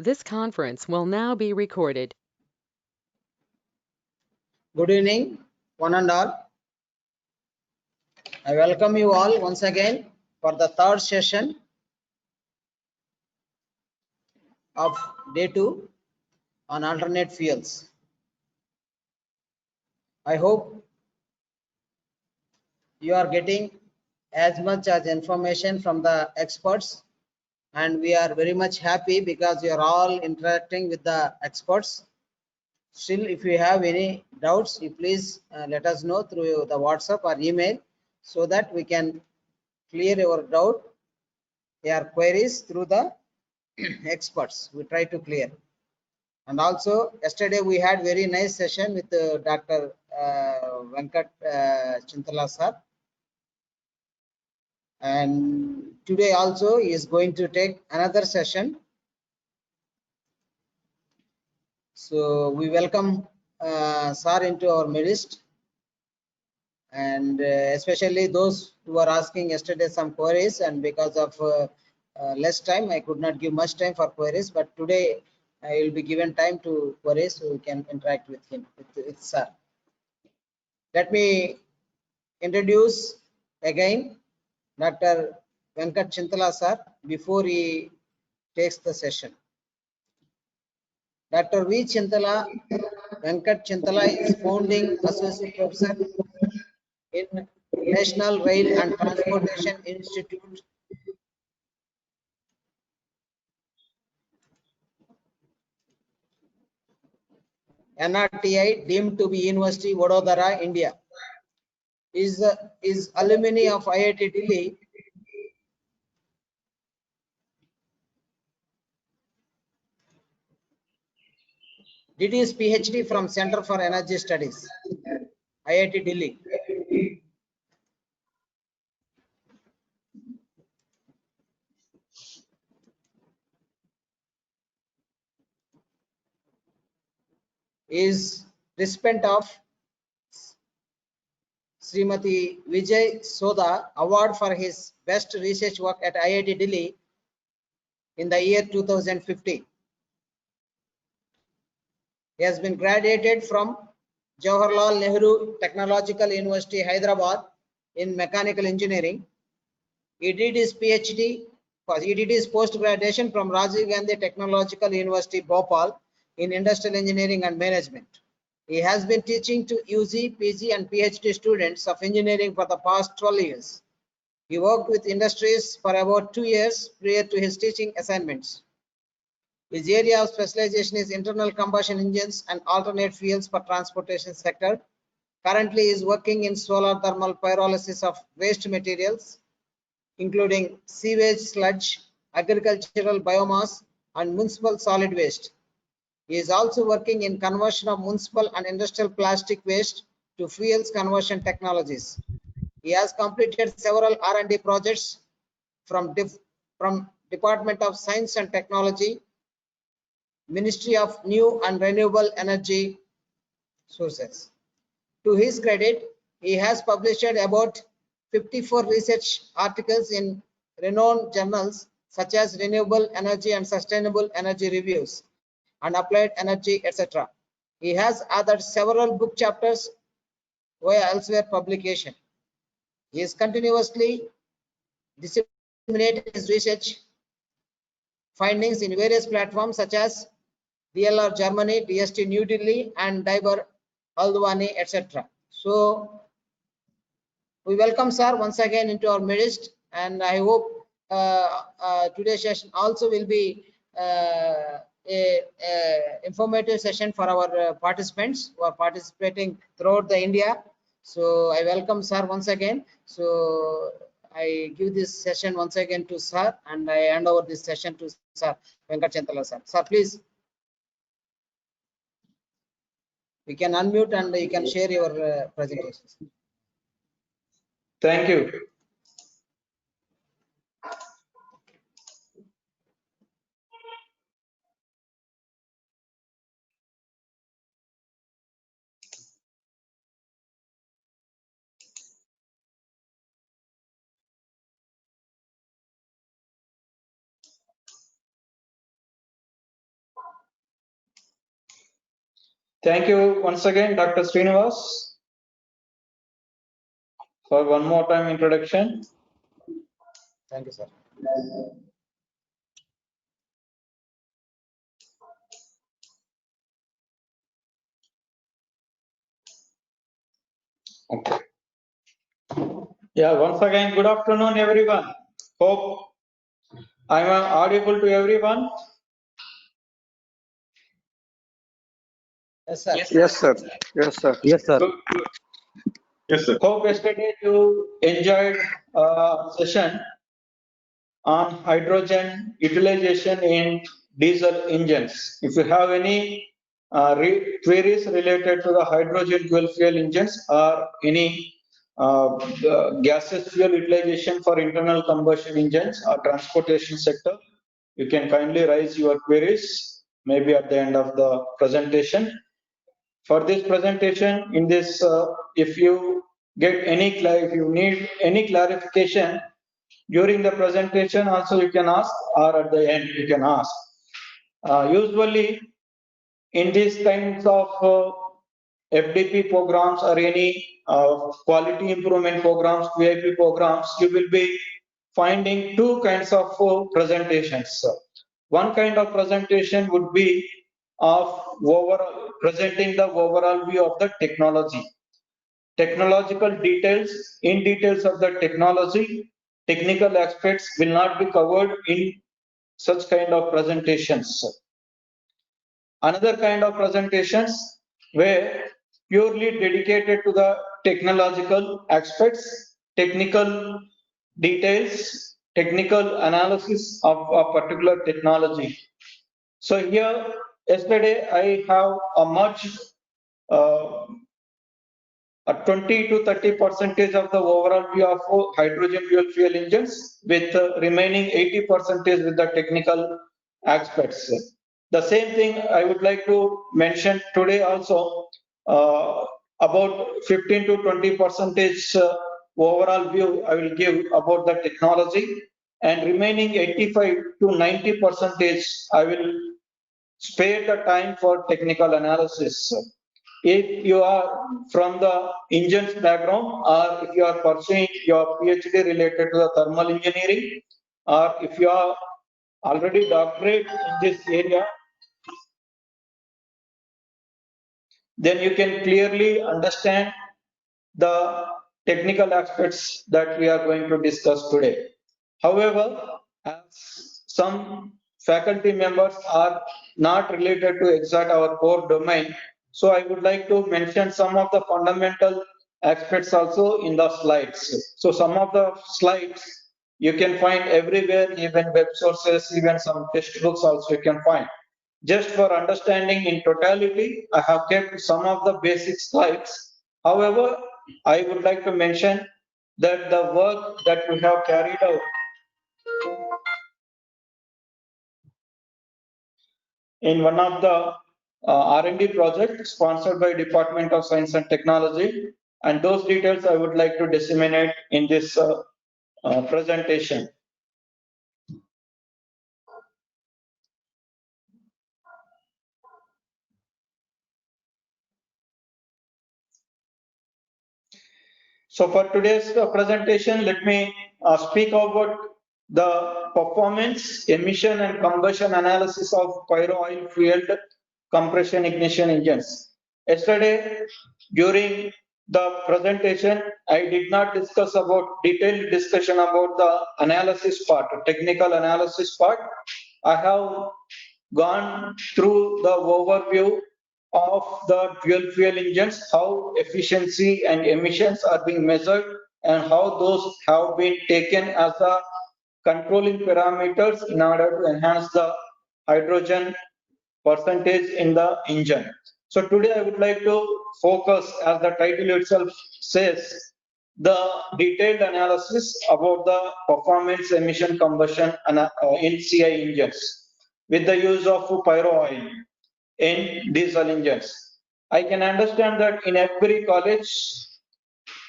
This conference will now be recorded. Good evening, one and all. I welcome you all once again for the third session of day 2 on alternate fuels. I hope you are getting as much as information from the experts, and we are very much happy because you are all interacting with the experts. Still, if you have any doubts, you please let us know through the WhatsApp or email so that we can clear your doubt, your queries through the experts. We try to clear. And also yesterday we had very nice session with Dr. Venkat Chintala sir, and today also he is going to take another session. So we welcome sir into our midst, and especially those who are asking yesterday some queries, and because of less time I could not give much time for queries, but today I will be given time to queries so we can interact with him, with sir. Let me introduce again Dr. Venkat Chintala sir before he takes the session. Dr. V. Chintala, Venkat Chintala is founding associate professor in National Rail and Transportation Institute, NRTI, deemed to be University Vadodara, India. Is alumni of IIT Delhi. Did his PhD from Center for Energy Studies, IIT Delhi. Is recipient of Srimati Vijay Soda Award for his best research work at IIT Delhi in the year 2015. He has been graduated from Jawaharlal Nehru Technological University, Hyderabad in mechanical engineering. He did his PhD, he did his post-graduation from Rajiv Gandhi Technological University, Bhopal in industrial engineering and management. He has been teaching to UG, PG and PhD students of engineering for the past 12 years. He worked with industries for about 2 years prior to his teaching assignments. His area of specialization is internal combustion engines and alternate fuels for transportation sector. Currently, he is working in solar thermal pyrolysis of waste materials, including sewage sludge, agricultural biomass, and municipal solid waste. He is also working in conversion of municipal and industrial plastic waste to fuels conversion technologies. He has completed several R&D projects from Department of Science and Technology, Ministry of New and Renewable Energy Sources. To his credit, he has published about 54 research articles in renowned journals such as Renewable Energy and Sustainable Energy Reviews and Applied Energy, etc. He has authored several book chapters via elsewhere publication. He is continuously disseminating his research findings in various platforms such as DLR Germany, DST New Delhi, and Diber Haldwani, etc. So we welcome sir once again into our midst, and I hope today's session also will be a informative session for our participants who are participating throughout the India. So I welcome sir once again. So I give this session once again to sir, and I hand over this session to sir Venkat Chintala sir. Sir, please. You can unmute and you can share your presentations. Thank you. Thank you once again, Dr. Srinivas, for one more time introduction. Thank you, sir. Okay. Yeah, once again, good afternoon, everyone. Hope I am audible to everyone. Yes, sir. Yes, sir. Yes, sir. Yes, sir. Good, good. Yes, sir. Hope yesterday you enjoyed session on hydrogen utilization in diesel engines. If you have any queries related to the hydrogen fuel engines or any gaseous fuel utilization for internal combustion engines or transportation sector, you can kindly raise your queries maybe at the end of the presentation. For this presentation, in this, if you if you need any clarification during the presentation, also you can ask, or at the end you can ask. Usually, in these kinds of FDP programs or any quality improvement programs, VIP programs, you will be finding two kinds of presentations. One kind of presentation would be of presenting the overall view of the technology. Technological details, in details of the technology, technical aspects will not be covered in such kind of presentations. Another kind of presentations where purely dedicated to the technological aspects, technical details, technical analysis of a particular technology. So here, yesterday I have a much a 20 to 30% of the overall view of hydrogen fuel engines, with remaining 80% with the technical aspects. The same thing I would like to mention today also, about 15 to 20% overall view I will give about the technology, and remaining 85 to 90% I will spare the time for technical analysis. If you are from the engines background, or if you are pursuing your PhD related to the thermal engineering, or if you are already doctorate in this area, then you can clearly understand the technical aspects that we are going to discuss today. However, as some faculty members are not related to exact our core domain, so I would like to mention some of the fundamental aspects also in the slides. So some of the slides you can find everywhere, even web sources, even some textbooks also you can find. Just for understanding in totality, I have kept some of the basic slides. However, I would like to mention that the work that we have carried out in one of the R&D projects sponsored by Department of Science and Technology, and those details I would like to disseminate in this presentation. So for today's presentation, let me speak about the performance, emission and combustion analysis of pyro oil fueled compression ignition engines. Yesterday, during the presentation, I did not discuss about detailed discussion about the analysis part, technical analysis part. I have gone through the overview of the dual fuel engines, how efficiency and emissions are being measured, and how those have been taken as the controlling parameters in order to enhance the hydrogen percentage in the engine. So today I would like to focus, as the title itself says, the detailed analysis about the performance emission combustion in CI engines with the use of pyro oil in diesel engines. I can understand that in every college,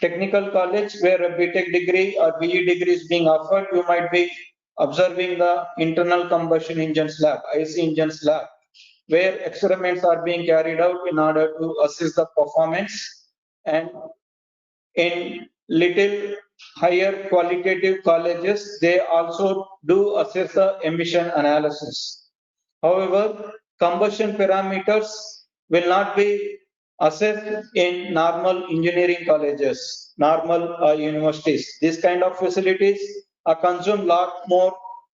technical college where a BTech degree or BE degree is being offered, you might be observing the internal combustion engines lab, IC engines lab. where experiments are being carried out in order to assess the performance, and in little higher qualitative colleges, they also do assess the emission analysis. However, combustion parameters will not be assessed in normal engineering colleges, normal universities. These kind of facilities consume lot more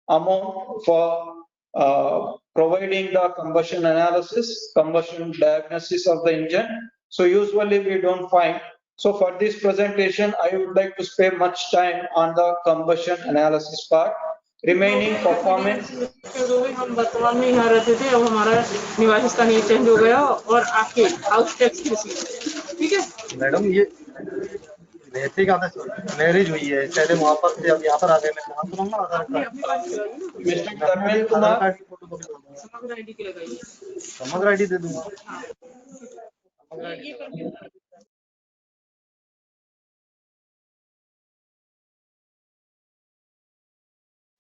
amount for providing the combustion analysis, combustion diagnosis of the engine. So usually we don't find. So for this presentation, I would like to spare much time on the combustion analysis part. Remaining performance. हम वर्तमान में यहाँ रहते थे, अब हमारा निवास स्थान ये चेंज हो गया और आपके हाउस टैक्स की रसीद, ठीक है मैडम। ये वैसे का मैरिज हुई है, पहले वहाँ पर थे, अब यहाँ पर आ गए। मैं कहाँ सुनाऊंगा आधार कार्ड, मिस्टर धर्मेंद्र कुमार, समग्र आईडी की लगाइए, समग्र आईडी दे दूंगा।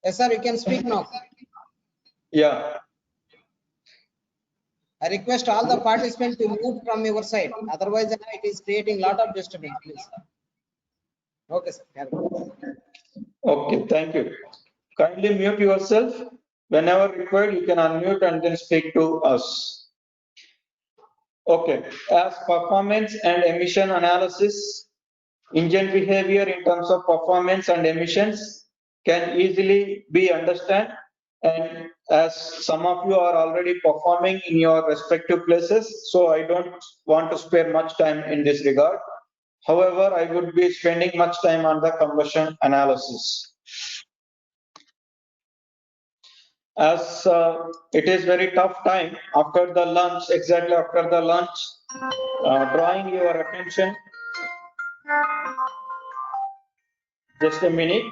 Yes, sir, you can speak now. Yeah. I request all the participants to move from your side. Otherwise, it is creating lot of disturbance, please. Okay, sir. Okay, thank you. Kindly mute yourself. Whenever required, you can unmute and then speak to us. Okay, as performance and emission analysis, engine behavior in terms of performance and emissions can easily be understood, and as some of you are already performing in your respective places, so I don't want to spare much time in this regard. However, I would be spending much time on the combustion analysis. As it is very tough time after the lunch, exactly after the lunch, drawing your attention. Just a minute.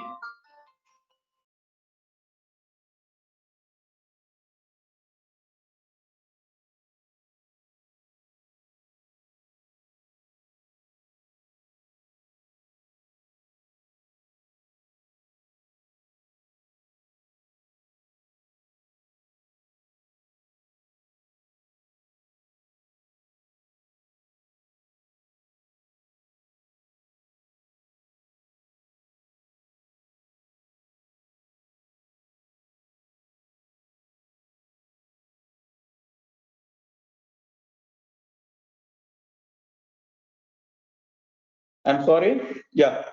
I'm sorry. Yeah.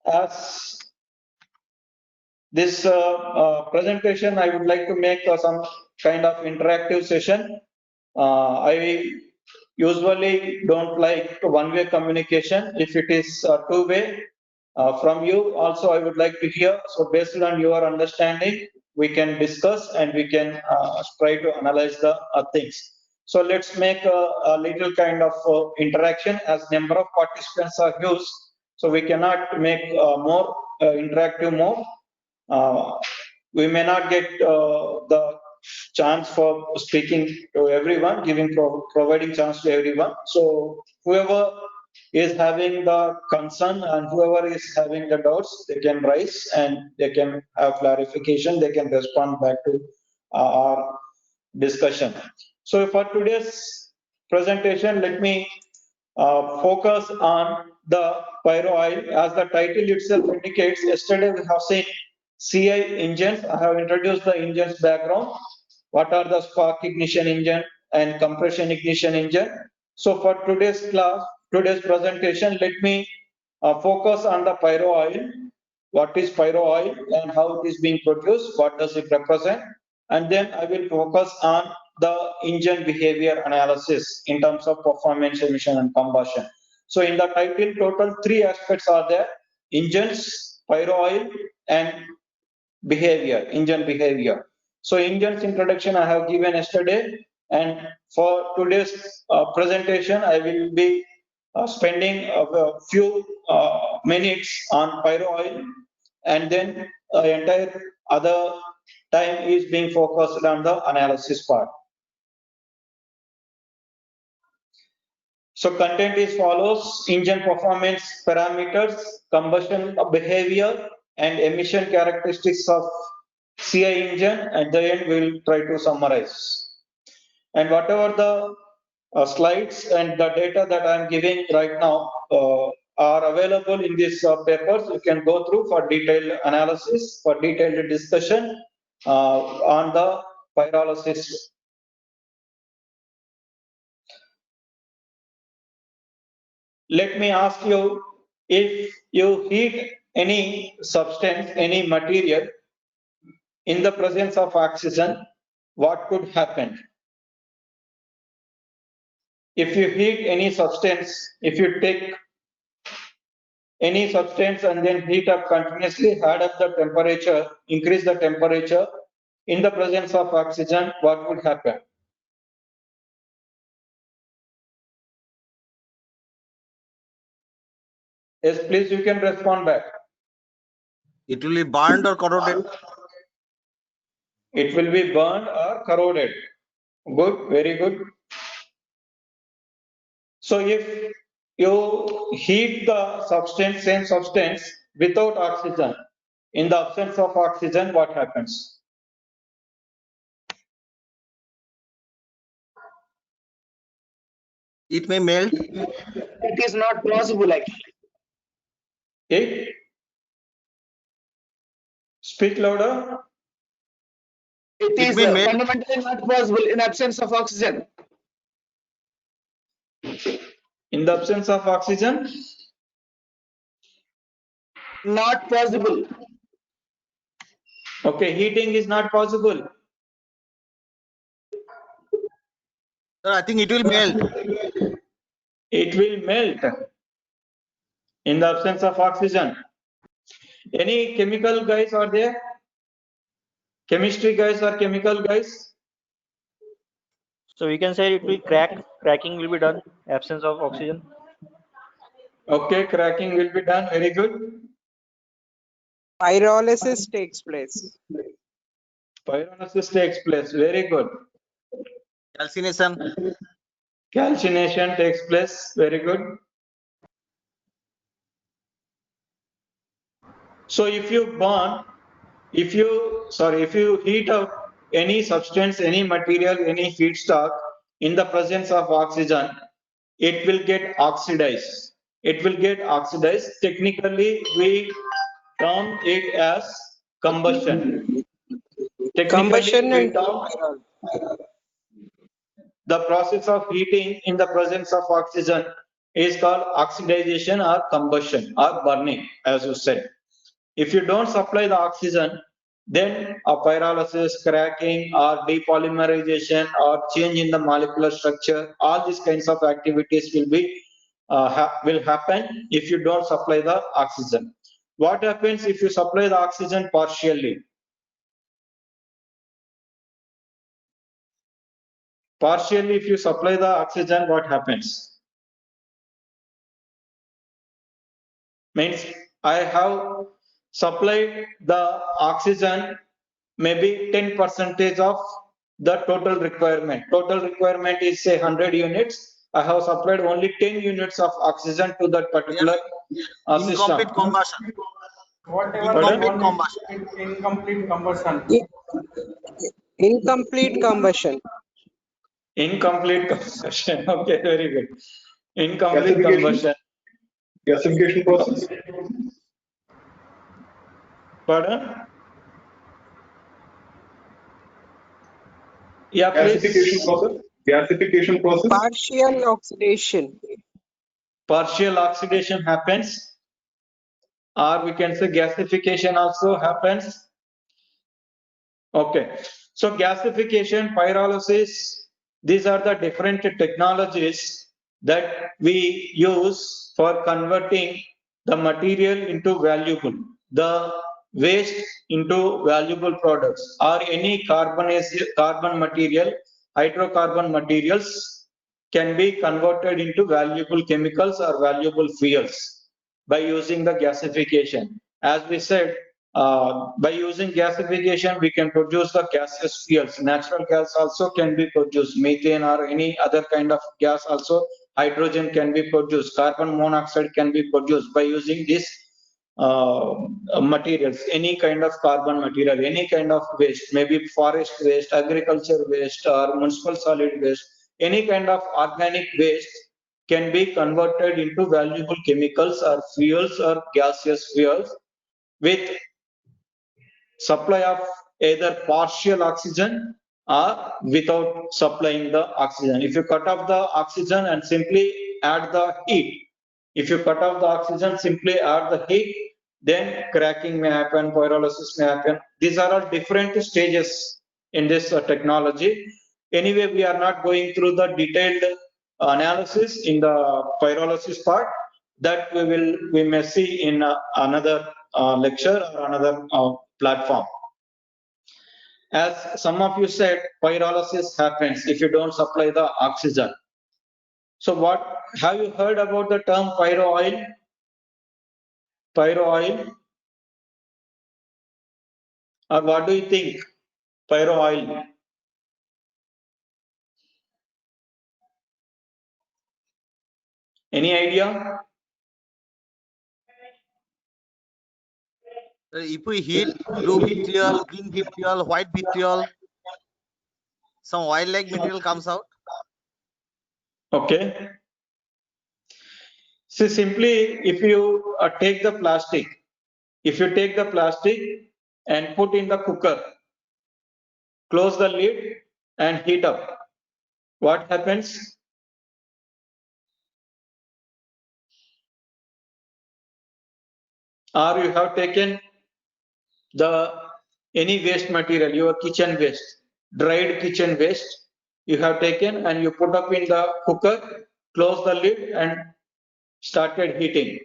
As this presentation, I would like to make some kind of interactive session. I usually don't like one-way communication. If it is two-way from you, also I would like to hear. So based on your understanding, we can discuss and we can try to analyze the things. So let's make a little kind of interaction, as number of participants are used. So we cannot make more interactive mode. We may not get the chance for speaking to everyone, providing chance to everyone. So whoever is having the concern and whoever is having the doubts, they can raise and they can have clarification. They can respond back to our discussion. So for today's presentation, let me focus on the pyro oil. As the title itself indicates, yesterday we have seen CI engines. I have introduced the engines background. What are the spark ignition engine and compression ignition engine? So for today's class, today's presentation, let me focus on the pyro oil. What is pyro oil and how it is being produced? What does it represent? And then I will focus on the engine behavior analysis in terms of performance, emission, and combustion. So in the title, total 3 aspects are there: engines, pyro oil, and behavior, engine behavior. So engine's introduction I have given yesterday, and for today's presentation, I will be spending a few minutes on pyro oil, and then entire other time is being focused on the analysis part. So content is follows: engine performance parameters, combustion behavior, and emission characteristics of CI engine. At the end, we'll try to summarize. And whatever the slides and the data that I'm giving right now are available in these papers. You can go through for detailed analysis, for detailed discussion on the pyrolysis. Let me ask you, if you heat any substance, any material in the presence of oxygen, what could happen? If you heat any substance, if you take any substance and then heat up continuously, add up the temperature, increase the temperature in the presence of oxygen, what would happen? Yes, please, you can respond back. It will be burned or corroded. It will be burned or corroded. Good, very good. So if you heat the substance, same substance without oxygen, in the absence of oxygen, what happens? It may melt. It is not possible actually. Okay. Speak louder. It It is may melt. fundamentally not possible in absence of oxygen. In the absence of oxygen, Not possible. okay, heating is not possible. Sir, I think it will melt. It will melt in the absence of oxygen. Any chemical guys are there? Chemistry guys or chemical guys? So we can say it will crack. Cracking will be done. Absence of oxygen. Okay, cracking will be done. Very good. Pyrolysis takes place. Pyrolysis takes place. Very good. Calcination. Calcination takes place. Very good. So if you burn, if you heat up any substance, any material, any feedstock in the presence of oxygen, it will get oxidized. It will get oxidized. Technically, we term it as combustion. Combustion Technically, we and term the process of heating in the presence of oxygen is called oxidization or combustion or burning, as you said. If you don't supply the oxygen, then a pyrolysis, cracking, or depolymerization, or change in the molecular structure, all these kinds of activities will be will happen if you don't supply the oxygen. What happens if you supply the oxygen partially? Partially, if you supply the oxygen, what happens? Means I have supplied the oxygen maybe 10% of the total requirement. Total requirement is say 100 units. I have supplied only 10 units of oxygen to that particular system. Incomplete combustion. Whatever Pardon? we want is incomplete combustion. incomplete combustion. Incomplete combustion. Okay, very good. Incomplete combustion. Gasification process. Pardon? Yeah, please. Gasification process. Gasification process. Partial oxidation. Partial oxidation happens, or we can say gasification also happens. Okay, so gasification, pyrolysis, these are the different technologies that we use for converting the material into valuable, the waste into valuable products, or any carbon material, hydrocarbon materials can be converted into valuable chemicals or valuable fuels by using the gasification. As we said, by using gasification, we can produce the gaseous fuels. Natural gas also can be produced, methane or any other kind of gas also. Hydrogen can be produced, carbon monoxide can be produced by using this materials, any kind of carbon material, any kind of waste, maybe forest waste, agriculture waste, or municipal solid waste, any kind of organic waste can be converted into valuable chemicals or fuels or gaseous fuels with supply of either partial oxygen or without supplying the oxygen. If you cut off the oxygen and simply add the heat, if you cut off the oxygen, simply add the heat, then cracking may happen, pyrolysis may happen. These are all different stages in this technology. Anyway, we are not going through the detailed analysis in the pyrolysis part. That we may see in another lecture or another platform. As some of you said, pyrolysis happens if you don't supply the oxygen. So what have you heard about the term pyro oil? Pyro oil? Or what do you think? Pyro oil. Any idea? If we heat blue vitriol, green vitriol, white vitriol, some oil-like material comes out. Okay. So simply, if you take the plastic, and put in the cooker, close the lid and heat up, what happens? Or you have taken any waste material, your kitchen waste, dried kitchen waste, you have taken and you put up in the cooker, close the lid and started heating.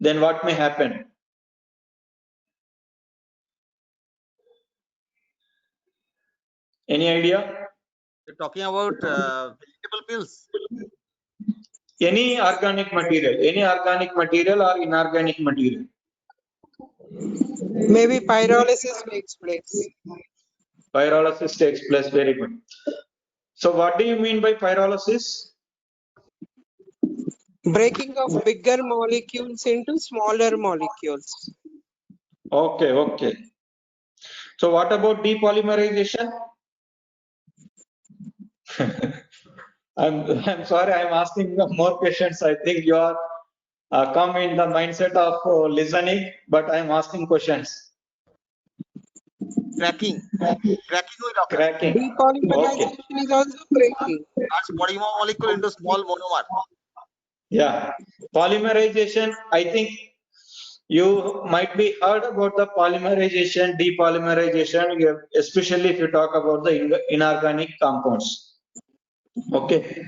Then what may happen? Any idea? You're talking about vegetable peels. Any organic material or inorganic material. Maybe pyrolysis takes place. Pyrolysis takes place, very good. So what do you mean by pyrolysis? Breaking of bigger molecules into smaller molecules. Okay, okay. So what about depolymerization? I'm sorry, I'm asking more questions. I think you are come in the mindset of listening, but I'm asking questions. Cracking. Cracking we talk. Cracking. Depolymerization is also breaking. That's polymer molecule into small monomer. Yeah. Polymerization, I think you might be heard about the polymerization, depolymerization, especially if you talk about the inorganic compounds. Okay.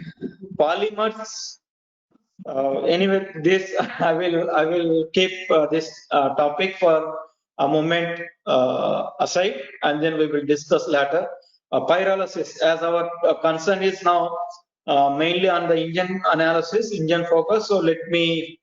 Polymers. Anyway, this I will keep this topic for a moment aside, and then we will discuss later. Pyrolysis, as our concern is now mainly on the engine analysis, engine focus. So let me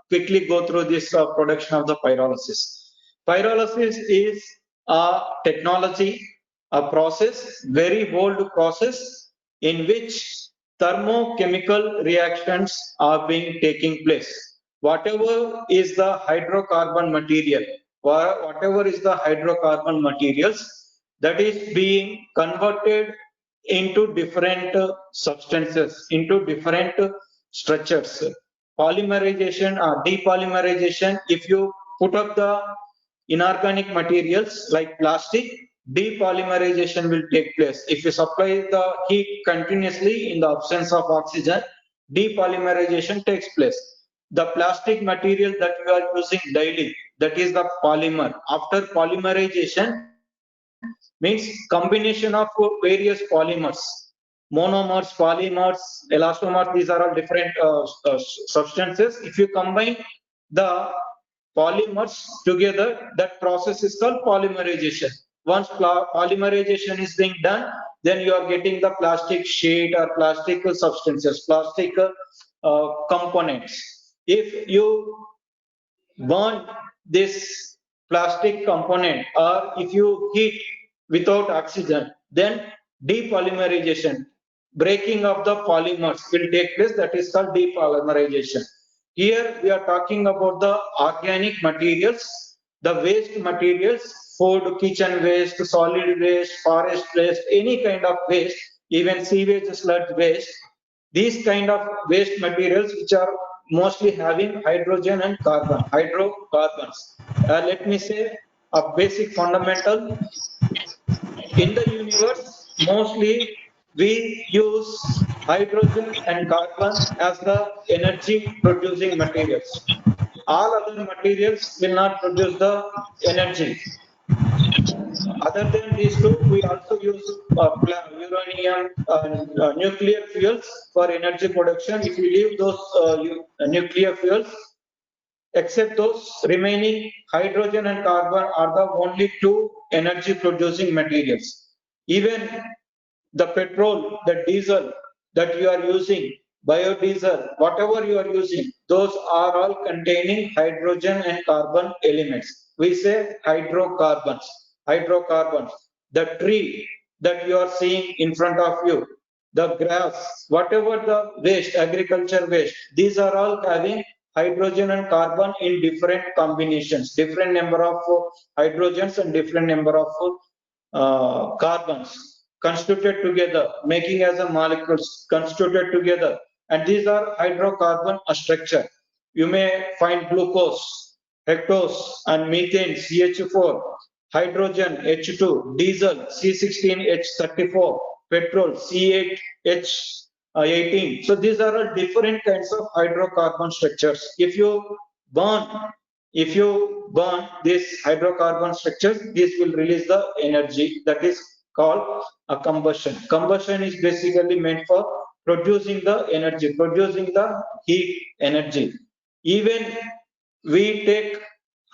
quickly go through this production of the pyrolysis. Pyrolysis is a technology, a process, very old process in which thermochemical reactions are being taking place. Whatever is the hydrocarbon material, whatever is the hydrocarbon materials, that is being converted into different substances, into different structures. Polymerization or depolymerization, if you put up the inorganic materials like plastic, depolymerization will take place. If you supply the heat continuously in the absence of oxygen, depolymerization takes place. The plastic material that we are using daily, that is the polymer. After polymerization means combination of various polymers, monomers, polymers, elastomers, these are all different substances. If you combine the polymers together, that process is called polymerization. Once polymerization is being done, then you are getting the plastic sheet or plastic substances, plastic components. If you burn this plastic component or if you heat without oxygen, then depolymerization, breaking of the polymers will take place. That is called depolymerization. Here we are talking about the organic materials, the waste materials, food, kitchen waste, solid waste, forest waste, any kind of waste, even sewage sludge waste. These kind of waste materials which are mostly having hydrogen and carbon, hydrocarbons. Let me say a basic fundamental. In the universe, mostly we use hydrogen and carbon as the energy producing materials. All other materials will not produce the energy. Other than these two, we also use uranium, nuclear fuels for energy production. If you leave those nuclear fuels, except those remaining, hydrogen and carbon are the only two energy producing materials. Even the petrol, the diesel that you are using, biodiesel, whatever you are using, those are all containing hydrogen and carbon elements. We say hydrocarbons. Hydrocarbons. The tree that you are seeing in front of you, the grass, whatever the waste, agriculture waste, these are all having hydrogen and carbon in different combinations, different number of hydrogens and different number of carbons constituted together, making as a molecules constituted together. And these are hydrocarbon structure. You may find glucose, hectose, and methane, CH4, hydrogen, H2, diesel, C16H34, petrol, C8H18. So these are all different kinds of hydrocarbon structures. If you burn these hydrocarbon structures, this will release the energy that is called a combustion. Combustion is basically meant for producing the energy, producing the heat energy. Even we take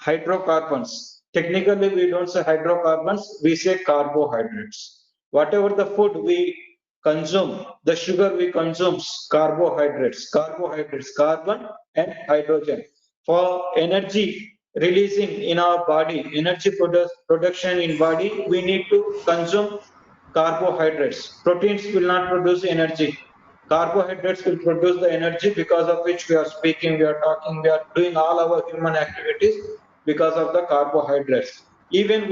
hydrocarbons. Technically, we don't say hydrocarbons, we say carbohydrates. Whatever the food we consume, the sugar we consume, carbohydrates, carbon and hydrogen. For energy releasing in our body, energy production in body, we need to consume carbohydrates. Proteins will not produce energy. Carbohydrates will produce the energy because of which we are speaking, we are talking, we are doing all our human activities because of the carbohydrates. Even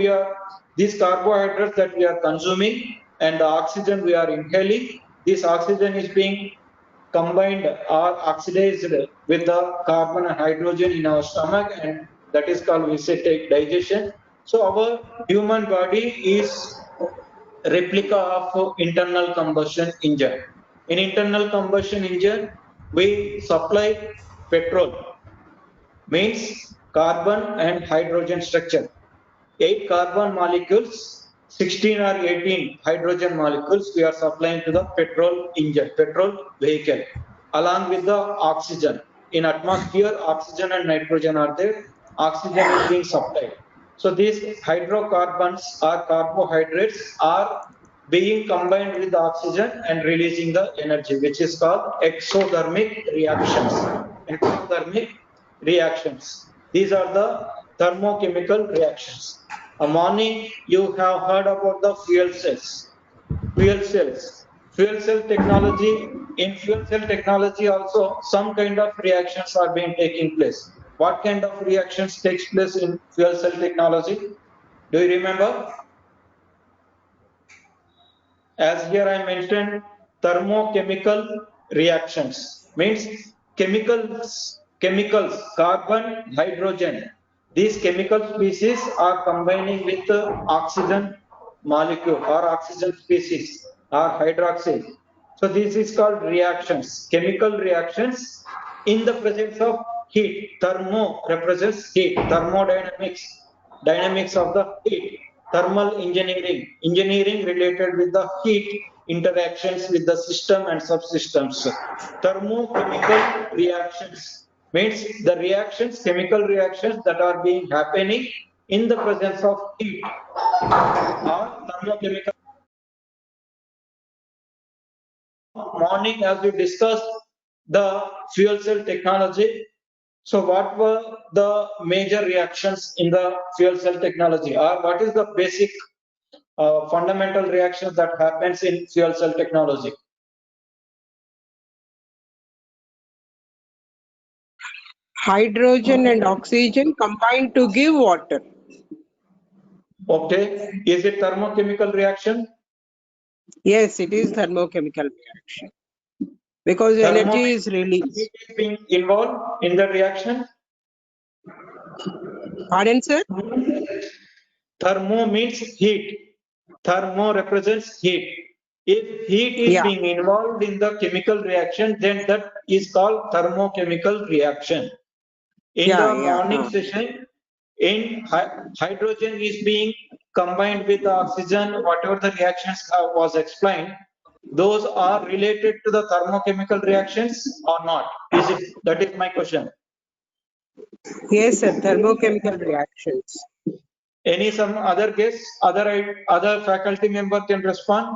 these carbohydrates that we are consuming and the oxygen we are inhaling, this oxygen is being combined or oxidized with the carbon and hydrogen in our stomach, and that is called digestion. So our human body is a replica of internal combustion engine. In internal combustion engine, we supply petrol, means carbon and hydrogen structure. 8 carbon molecules, 16 or 18 hydrogen molecules we are supplying to the petrol engine, petrol vehicle, along with the oxygen. In atmosphere, oxygen and nitrogen are there. Oxygen is being supplied. So these hydrocarbons or carbohydrates are being combined with the oxygen and releasing the energy, which is called exothermic reactions. Exothermic reactions. These are the thermochemical reactions. A morning you have heard about the fuel cells. Fuel cells. Fuel cell technology. In fuel cell technology also some kind of reactions are being taking place. What kind of reactions takes place in fuel cell technology? Do you remember? As here I mentioned, thermochemical reactions means chemicals, carbon, hydrogen. These chemical species are combining with oxygen molecule or oxygen species or hydroxyl. So this is called reactions, chemical reactions in the presence of heat. Thermo represents heat, thermodynamics, dynamics of the heat. Thermal engineering, engineering related with the heat interactions with the system and subsystems. Thermochemical reactions means the reactions, chemical reactions that are being happening in the presence of heat or thermochemical. Morning, as we discussed the fuel cell technology. So what were the major reactions in the fuel cell technology, or what is the basic fundamental reactions that happens in fuel cell technology? Hydrogen and oxygen combine to give water. Okay, is it thermochemical reaction? Yes, it is thermochemical reaction because energy is released. Heat is being involved in the reaction. Pardon, sir? Thermo means heat. Thermo represents heat. If heat is Yeah. being involved in the chemical reaction, then that is called thermochemical reaction. In the morning session, hydrogen is being combined with oxygen, whatever the reactions was explained, those are related to the thermochemical reactions or not? That is my question. Yes, sir. Thermochemical reactions. Some other guess, other faculty member can respond.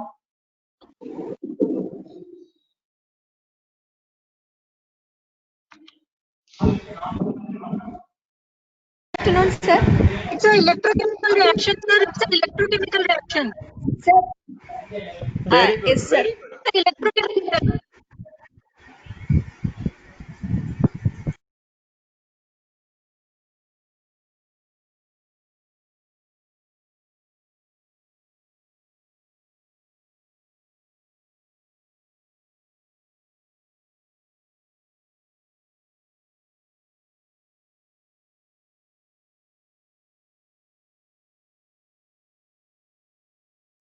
Afternoon, sir. It's an electrochemical reaction, sir. It's an electrochemical reaction, sir. Very good. Yes, sir. Very good. Electrochemical.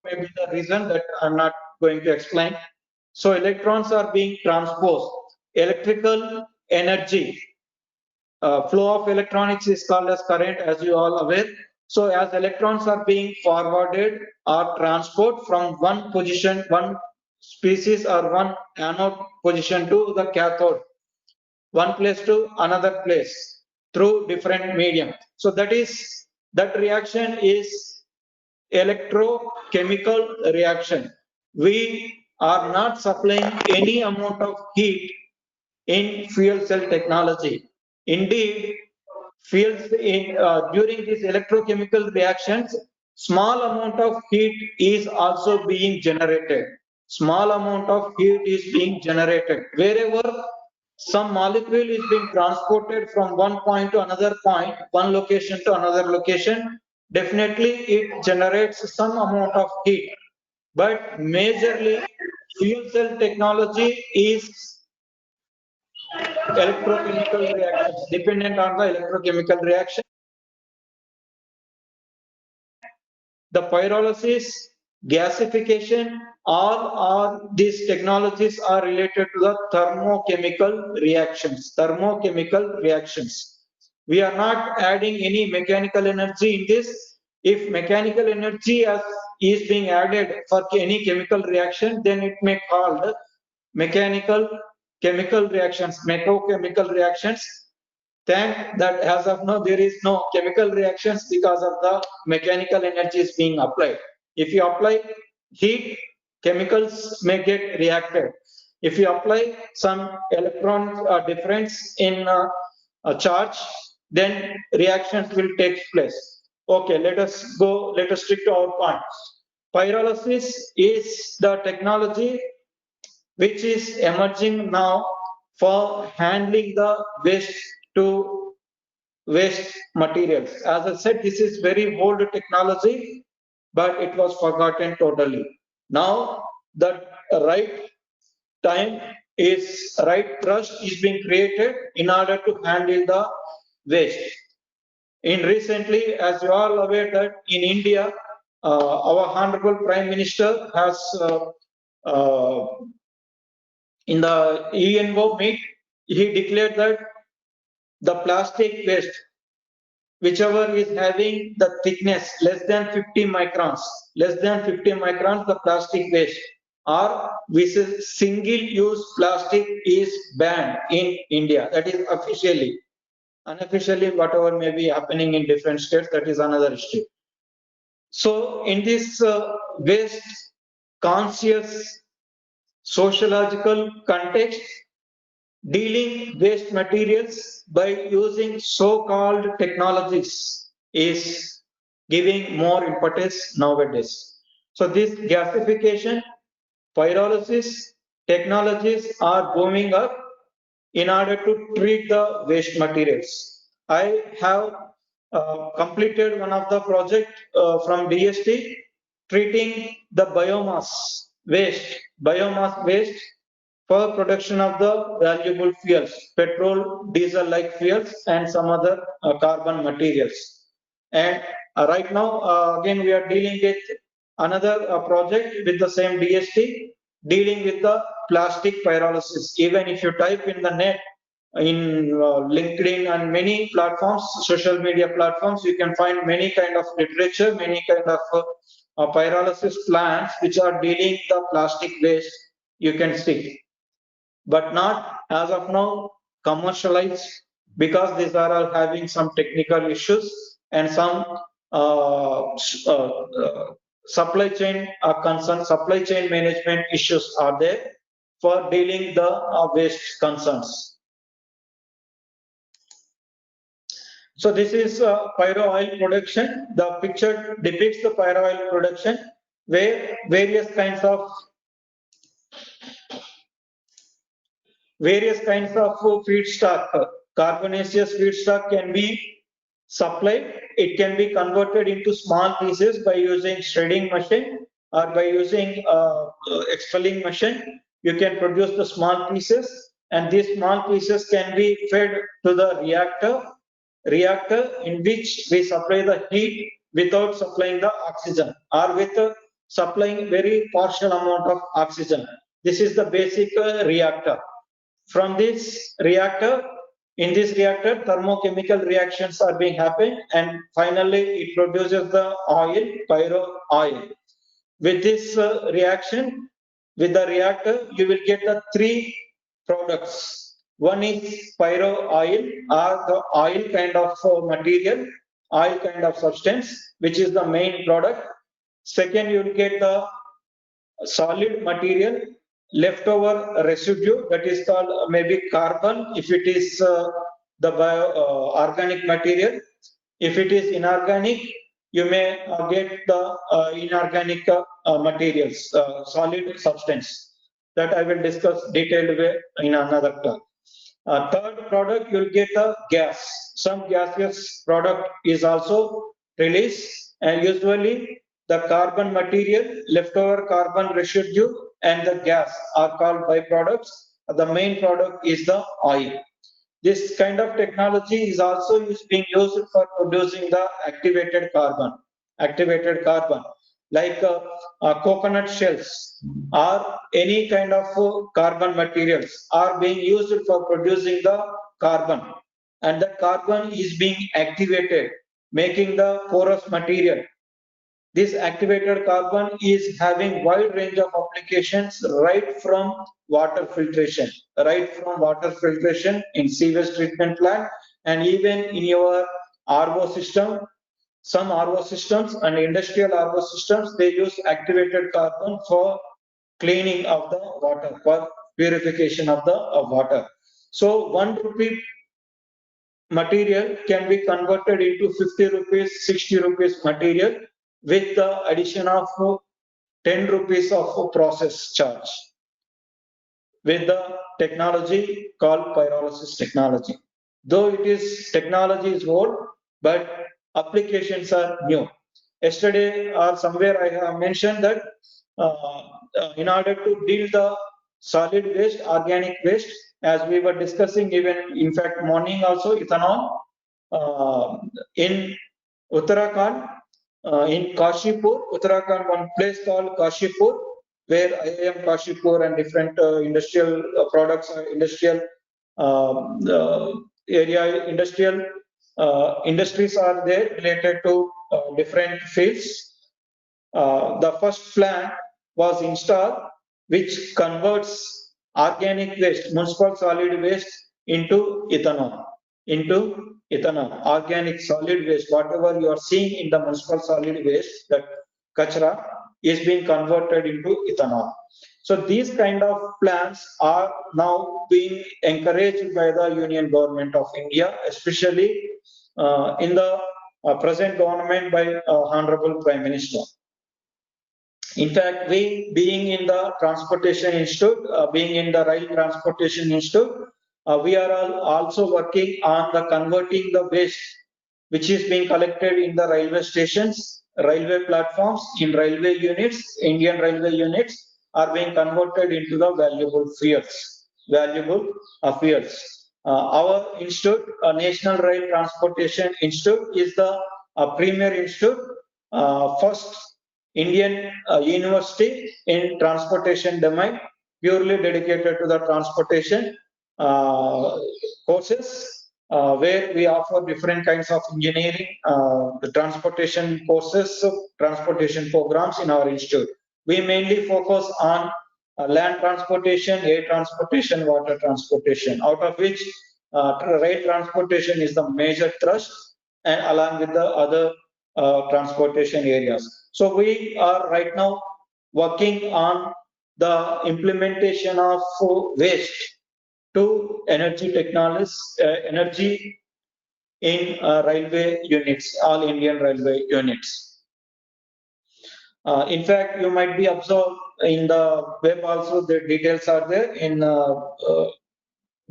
Maybe the reason that I'm not going to explain. So electrons are being transposed. Electrical energy, flow of electronics is called as current, as you all aware. So as electrons are being forwarded or transport from one position, one species or one anode position to the cathode, one place to another place through different medium. So that reaction is electrochemical reaction. We are not supplying any amount of heat in fuel cell technology. Indeed, during these electrochemical reactions, small amount of heat is also being generated. Small amount of heat is being generated. Wherever some molecule is being transported from one point to another point, one location to another location, definitely it generates some amount of heat. But majorly, fuel cell technology is electrochemical reactions, dependent on the electrochemical reaction. The pyrolysis, gasification, all these technologies are related to the thermochemical reactions. Thermochemical reactions. We are not adding any mechanical energy in this. If mechanical energy is being added for any chemical reaction, then it may called mechanical chemical reactions, mechochemical reactions. Thank that as of now there is no chemical reactions because of the mechanical energy is being applied. If you apply heat, chemicals may get reacted. If you apply some electron difference in a charge, then reactions will take place. Okay, let us stick to our point. Pyrolysis is the technology which is emerging now for handling the waste materials. As I said, this is very old technology, but it was forgotten totally. Now the right trust is being created in order to handle the waste. Recently, as you are aware that in India, our Honorable Prime Minister has in the UNO meet, he declared that the plastic waste, whichever is having the thickness less than 50 microns, the plastic waste, or single-use plastic is banned in India. That is officially. Unofficially, whatever may be happening in different states, that is another issue. So in this waste conscious sociological context, dealing waste materials by using so-called technologies is giving more impetus nowadays. So this gasification, pyrolysis technologies are booming up in order to treat the waste materials. I have completed one of the project from DST treating the biomass waste for production of the valuable fuels, petrol, diesel like fuels and some other carbon materials. And right now, again, we are dealing with another project with the same DST, dealing with the plastic pyrolysis. Even if you type in the net, in LinkedIn and many platforms, social media platforms, you can find many kind of literature, many kind of pyrolysis plants which are dealing the plastic waste, you can see. But not as of now commercialized, because these are all having some technical issues and some supply chain supply chain management issues are there for dealing the waste concerns. So this is pyro oil production. The picture depicts the pyro oil production where various kinds of feedstock, carbonaceous feedstock can be supplied. It can be converted into small pieces by using shredding machine or by using expelling machine. You can produce the small pieces, and these small pieces can be fed to the reactor in which we supply the heat without supplying the oxygen, or with supplying very partial amount of oxygen. This is the basic reactor. From this reactor, in this reactor, thermochemical reactions are being happened, and finally it produces the oil, pyro oil. With this reaction, with the reactor, you will get the three products. One is pyro oil, or the oil kind of material, oil kind of substance, which is the main product. Second, you will get the solid material, leftover residue, that is called maybe carbon if it is the organic material. If it is inorganic, you may get the inorganic materials, solid substance, that I will discuss detailed way in another talk. Third product, you will get a gas. Some gaseous product is also released, and usually the carbon material, leftover carbon residue and the gas are called byproducts. The main product is the oil. This kind of technology is also being used for producing the activated carbon. Like coconut shells or any kind of carbon materials are being used for producing the carbon, and the carbon is being activated, making the porous material. This activated carbon is having wide range of applications, right from water filtration in sewage treatment plant, and even in your RO system. Some RO systems and industrial RO systems, they use activated carbon for cleaning of the water, for purification of the water. So 1 rupee material can be converted into 50 rupees, 60 rupees material with the addition of 10 rupees of process charge, with the technology called pyrolysis technology. Though it is technology is old, but applications are new. Yesterday or somewhere I have mentioned that in order to deal the solid waste, organic waste, as we were discussing even in fact morning also, ethanol in Uttarakhand, in Kashipur, Uttarakhand, one place called Kashipur, where IIM Kashipur and different industrial products, industrial industries are there related to different fields. The first plant was installed which converts organic waste, municipal solid waste into ethanol. Organic solid waste, whatever you are seeing in the municipal solid waste, that kachra is being converted into ethanol. So these kind of plants are now being encouraged by the Union Government of India, especially in the present government by Honorable Prime Minister. In fact, we being in the Transportation Institute, being in the Rail Transportation Institute, We are also working on the converting the waste which is being collected in the railway stations, railway platforms, in railway units, Indian railway units are being converted into the valuable fuels. Our institute, National Rail Transportation Institute, is the premier institute, first Indian university in transportation domain, purely dedicated to the transportation courses, where we offer different kinds of engineering, the transportation courses, transportation programs in our institute. We mainly focus on land transportation, air transportation, water transportation, out of which rail transportation is the major thrust, and along with the other transportation areas. So we are right now working on the implementation of waste to energy technologies, energy in railway units, all Indian railway units. In fact, you might be observed in the web also, the details are there in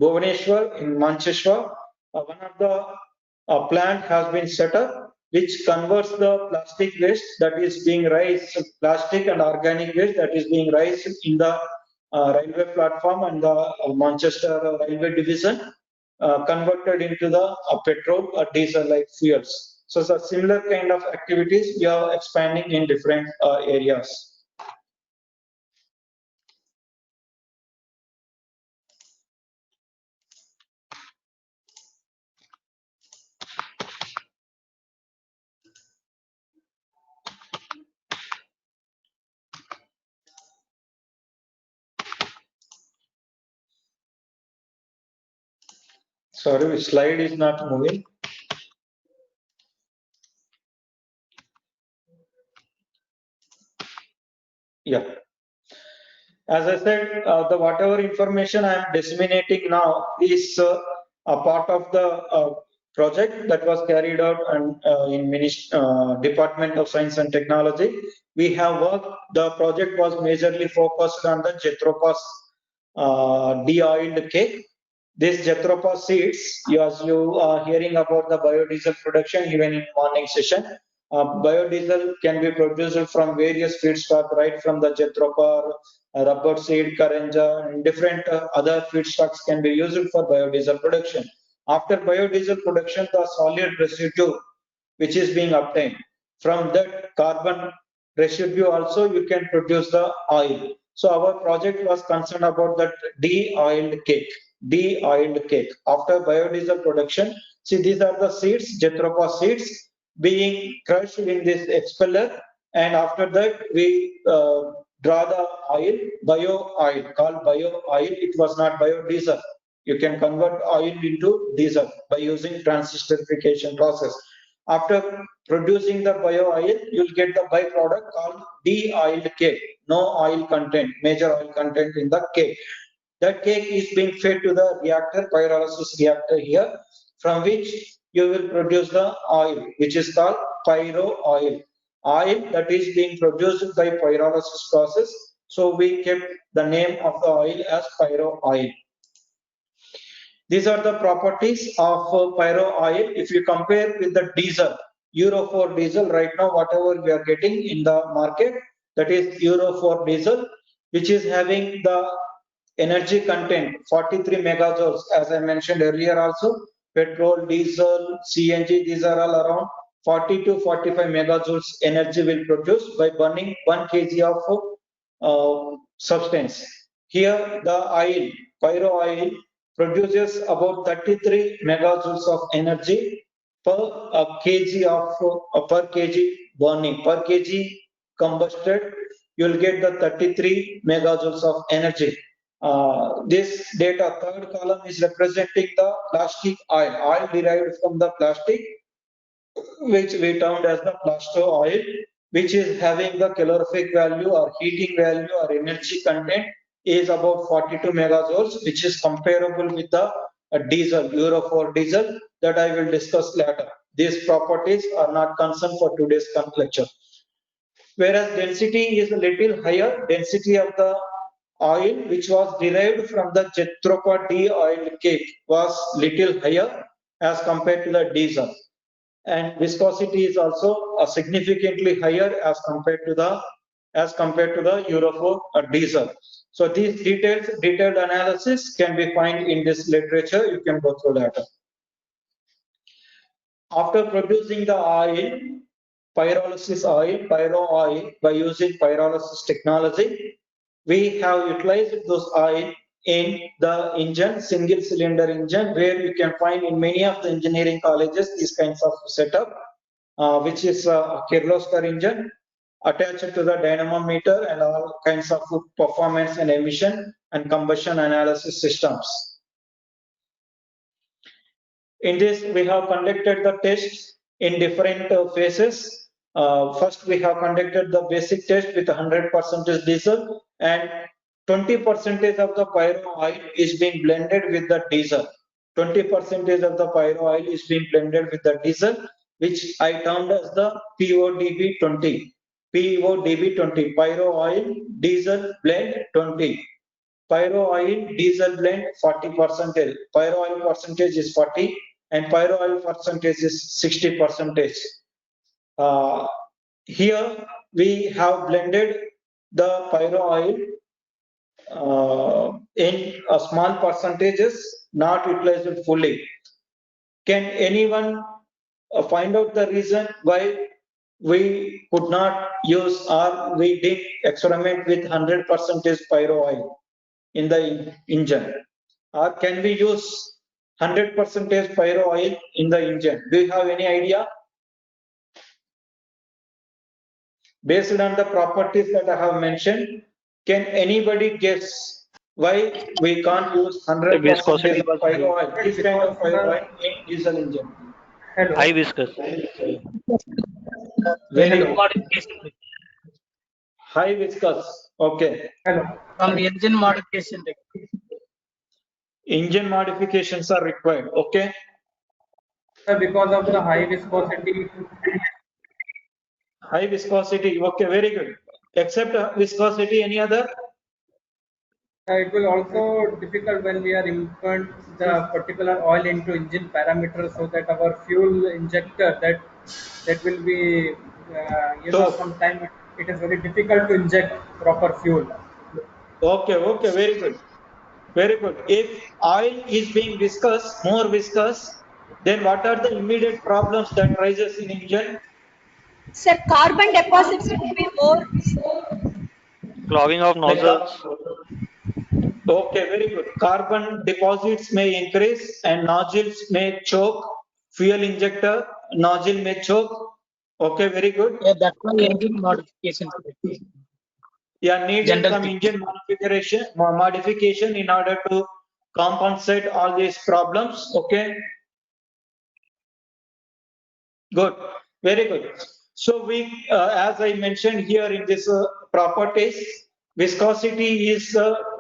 Bhubaneswar, in Mancheshwar. One of the plant has been set up which converts the plastic waste that is being raised, plastic and organic waste that is being raised in the railway platform and the Manchester railway division, converted into the petrol or diesel like fuels. So it's a similar kind of activities we are expanding in different areas. Sorry, which slide is not moving. Yeah. As I said, the whatever information I am disseminating now is a part of the project that was carried out and in Department of Science and Technology. We have worked, the project was majorly focused on the Jethropas de-oiled cake. This Jethropas seeds, as you are hearing about the biodiesel production even in morning session, biodiesel can be produced from various feedstock, right from the Jethropa, rubber seed, karanja, and different other feedstocks can be used for biodiesel production. After biodiesel production, the solid residue which is being obtained, from that carbon residue also you can produce the oil. So our project was concerned about that de-oiled cake. De-oiled cake. After biodiesel production, see these are the seeds, Jethropa seeds, being crushed in this expeller, and after that we draw the oil, bio oil, called bio oil. It was not biodiesel. You can convert oil into diesel by using transesterification process. After producing the bio oil, you'll get the byproduct called de-oiled cake. No oil content, major oil content in the cake. That cake is being fed to the reactor, pyrolysis reactor here, from which you will produce the oil, which is called pyro oil. Oil that is being produced by pyrolysis process. So we kept the name of the oil as pyro oil. These are the properties of pyro oil. If you compare with the diesel, Euro 4 diesel, right now whatever we are getting in the market, that is Euro 4 diesel, which is having the energy content 43 megajoules, as I mentioned earlier also. Petrol, diesel, CNG, these are all around 40 to 45 megajoules energy will produce by burning 1 kg of substance. Here the oil, pyro oil, produces about 33 megajoules of energy per kg of per kg burning, per kg combusted, you will get the 33 megajoules of energy. This data, third column, is representing the plastic oil derived from the plastic, which we termed as the plasto oil, which is having the calorific value or heating value or energy content is about 42 megajoules, which is comparable with the diesel, Euro 4 diesel, that I will discuss later. These properties are not concerned for today's lecture. Whereas density is a little higher, density of the oil which was derived from the Jethrofa de-oiled cake was little higher as compared to the diesel, and viscosity is also significantly higher as compared to the Euro 4 diesel. So these detailed analysis can be found in this literature. You can go through that. After producing the oil, pyrolysis oil, pyro oil, by using pyrolysis technology, we have utilized those oil in the engine, single cylinder engine, where you can find in many of the engineering colleges these kinds of setup, which is a Kirloskar engine attached to the dynamometer and all kinds of performance and emission and combustion analysis systems. In this, we have conducted the tests in different phases. First, we have conducted the basic test with 100% diesel, and 20% of the pyro oil is being blended with the diesel. 20% of the pyro oil is being blended with the diesel, which I termed as the PODB20. PODB20, pyro oil diesel blend 20. Pyro oil diesel blend 40%. Pyro oil percentage is 40 and pyro oil percentage is 60%. Here we have blended the pyro oil in small percentages, not utilized fully. Can anyone find out the reason why we could not use or we did experiment with 100% pyro oil in the engine? Or can we use 100% pyro oil in the engine? Do you have any idea? Based on the properties that I have mentioned, can anybody guess why we can't use 100% pyro oil, this kind of pyro oil in diesel engine? High viscous. Very high viscous. Okay. Hello. From engine modification. Engine modifications are required. Okay. Because of the high viscosity. High viscosity. Okay, very good. Except viscosity, any other? It will also difficult when we are implement the particular oil into engine parameters, so that our fuel injector that will be sometime it is very difficult to inject proper fuel. Okay, very good. Very good. If oil is being viscous, more viscous, then what are the immediate problems that rises in engine? Sir, carbon deposits will be more. Clogging of nozzles. Okay, very good. Carbon deposits may increase and nozzles may choke. Fuel injector, nozzle may choke. Okay, very good. Yeah, that's why engine modification. Yeah, needed some engine modification in order to compensate all these problems. Okay. Good. Very good. So we, as I mentioned here in this properties, viscosity is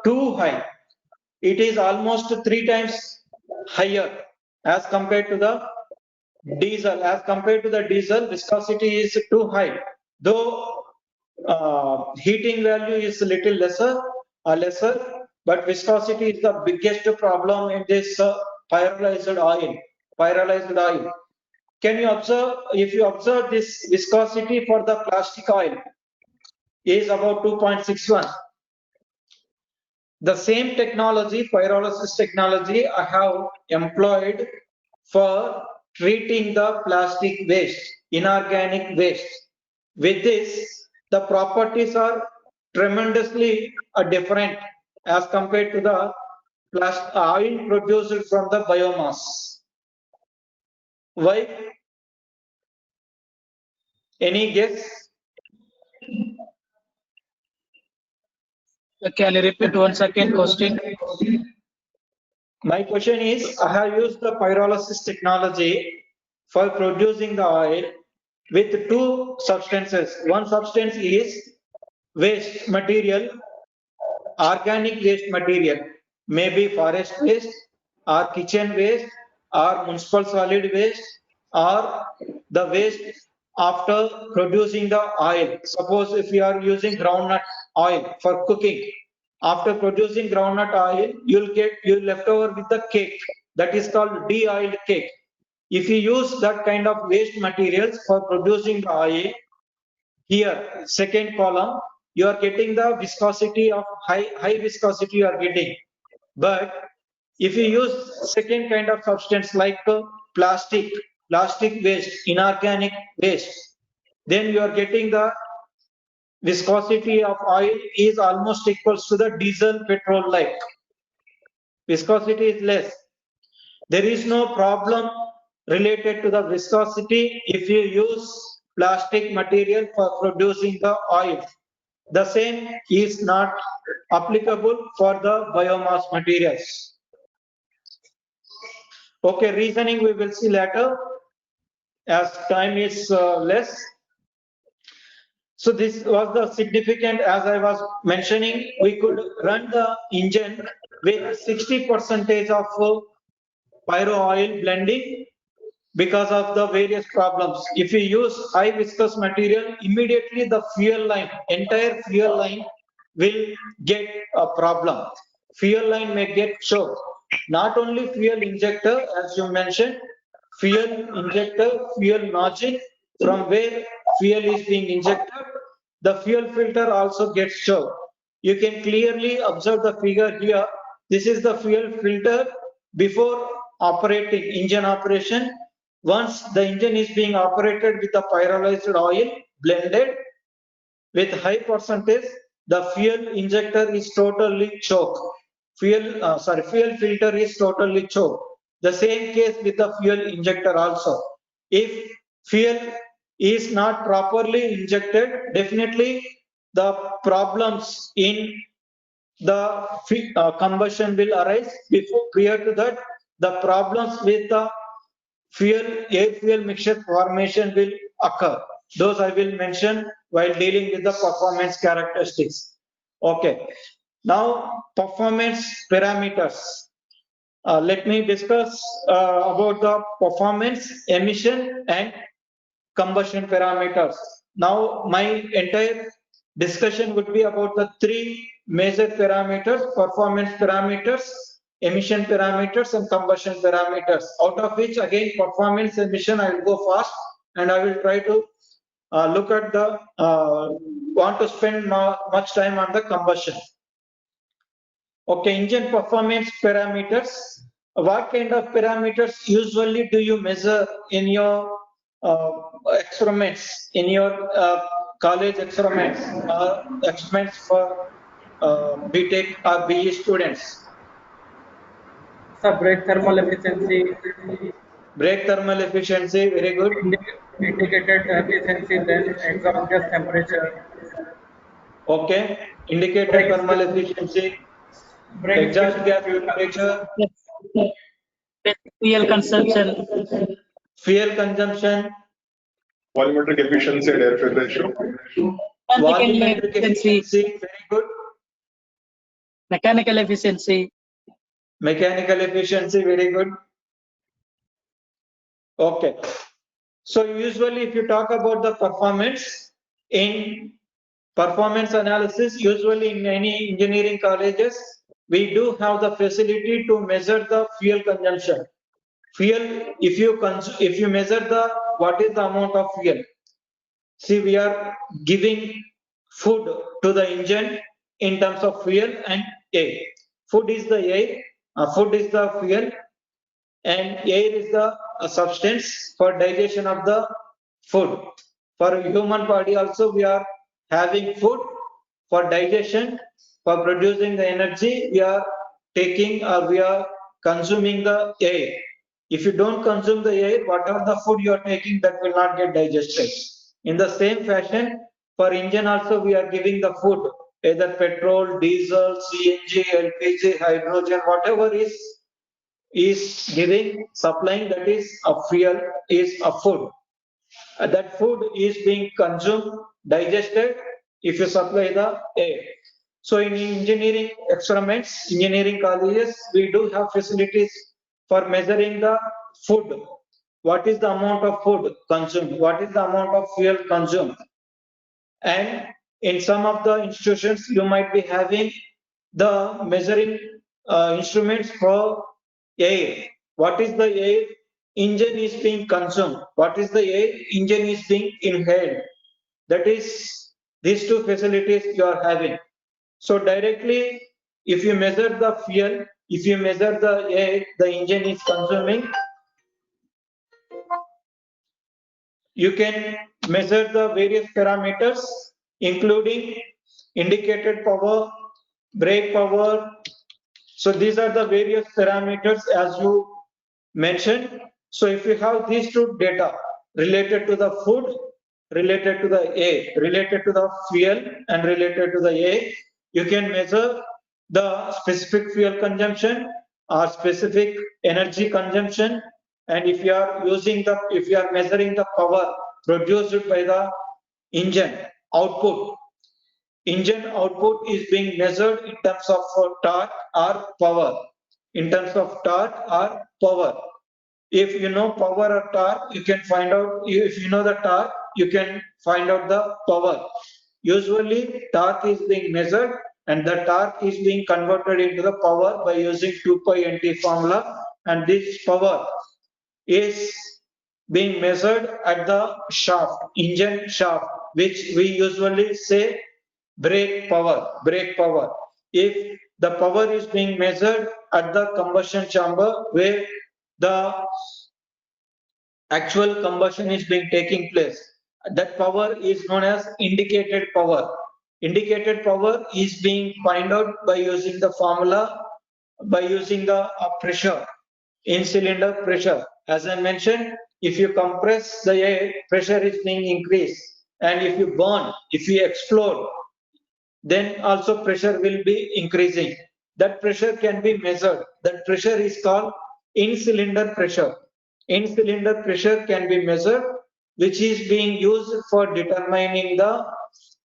too high. It is almost 3 times higher as compared to the diesel. As compared to the diesel, viscosity is too high. Though heating value is a little lesser, but viscosity is the biggest problem in this pyrolyzed oil. Can you observe, if you observe this viscosity for the plastic oil is about 2.61. The same technology, pyrolysis technology, I have employed for treating the plastic waste, inorganic waste. With this, the properties are tremendously different as compared to the oil produced from the biomass. Why? Any guess? Can you repeat once again question? My question is, I have used the pyrolysis technology for producing the oil with 2 substances. One substance is waste material, organic waste material, maybe forest waste or kitchen waste or municipal solid waste or the waste after producing the oil. Suppose if you are using groundnut oil for cooking, after producing groundnut oil, you'll left over with the cake. That is called de-oiled cake. If you use that kind of waste materials for producing the oil, here, second column, you are getting the viscosity of high viscosity you are getting. But if you use second kind of substance like plastic waste, inorganic waste, then you are getting the viscosity of oil is almost equals to the diesel petrol like. Viscosity is less. There is no problem related to the viscosity if you use plastic material for producing the oil. The same is not applicable for the biomass materials. Okay, reasoning we will see later as time is less. So this was the significant, as I was mentioning, we could run the engine with 60% of pyro oil blending because of the various problems. If you use high viscous material, immediately the fuel line, entire fuel line will get a problem. Fuel line may get choked. Not only fuel injector, as you mentioned, fuel injector, fuel nozzle, from where fuel is being injected, the fuel filter also gets choked. You can clearly observe the figure here. This is the fuel filter before operating, engine operation. Once the engine is being operated with the pyrolyzed oil blended with high percentage, the fuel injector is totally choked. Fuel filter is totally choked. The same case with the fuel injector also. If fuel is not properly injected, definitely the problems in the combustion will arise. Prior to that, the problems with the air fuel mixture formation will occur. Those I will mention while dealing with the performance characteristics. Okay. Now, performance parameters. Let me discuss about the performance, emission, and combustion parameters. Now, my entire discussion would be about the three major parameters: performance parameters, emission parameters, and combustion parameters. Out of which, again, performance, emission, I will go fast, and I will try to look at the want to spend much time on the combustion. Okay, engine performance parameters. What kind of parameters usually do you measure in your experiments, in your college experiments, experiments for BTech or BE students? Sir, brake thermal efficiency. Brake thermal efficiency, very good. Indicated efficiency, then exhaust gas temperature. Okay, indicated thermal efficiency, exhaust gas temperature, fuel consumption, volumetric efficiency and air fuel ratio. Volumetric efficiency, very good. mechanical efficiency, very good. Okay. So usually if you talk about the performance, in performance analysis, usually in many engineering colleges, we do have the facility to measure the fuel consumption. Fuel, if you measure what is the amount of fuel. See, we are giving food to the engine in terms of fuel and air. Food is the air, food is the fuel, and air is the substance for digestion of the food. For human body also, we are having food for digestion, for producing the energy. We are taking or we are consuming the air. If you don't consume the air, whatever the food you are taking, that will not get digested. In the same fashion, for engine also, we are giving the food, either petrol, diesel, CNG, LPG, hydrogen, whatever is giving, supplying, that is a fuel, is a food. That food is being consumed, digested, if you supply the air. So in engineering experiments, engineering colleges, we do have facilities for measuring the food. What is the amount of food consumed? What is the amount of fuel consumed? And in some of the institutions, you might be having the measuring instruments for air. What is the air engine is being consumed? What is the air engine is being inhaled? That is these two facilities you are having. So directly, if you measure the fuel, if you measure the air the engine is consuming, you can measure the various parameters including indicated power, brake power. So these are the various parameters as you mentioned. So if you have these two data related to the food, related to the air, related to the fuel and related to the air, you can measure the specific fuel consumption or specific energy consumption. And if you are measuring the power produced by the engine output is being measured in terms of torque or power. In terms of torque or power. If you know power or torque, you can find out, if you know the torque, you can find out the power. Usually torque is being measured and the torque is being converted into the power by using 2 pi NT formula, and this power is being measured at the shaft, engine shaft, which we usually say brake power. If the power is being measured at the combustion chamber where the actual combustion is being taking place, that power is known as indicated power. Indicated power is being found out by using the formula, by using the pressure, in cylinder pressure. As I mentioned, if you compress the air, pressure is being increased, and if you burn, if you explode, then also pressure will be increasing. That pressure can be measured. That pressure is called in-cylinder pressure. In-cylinder pressure can be measured, which is being used for determining the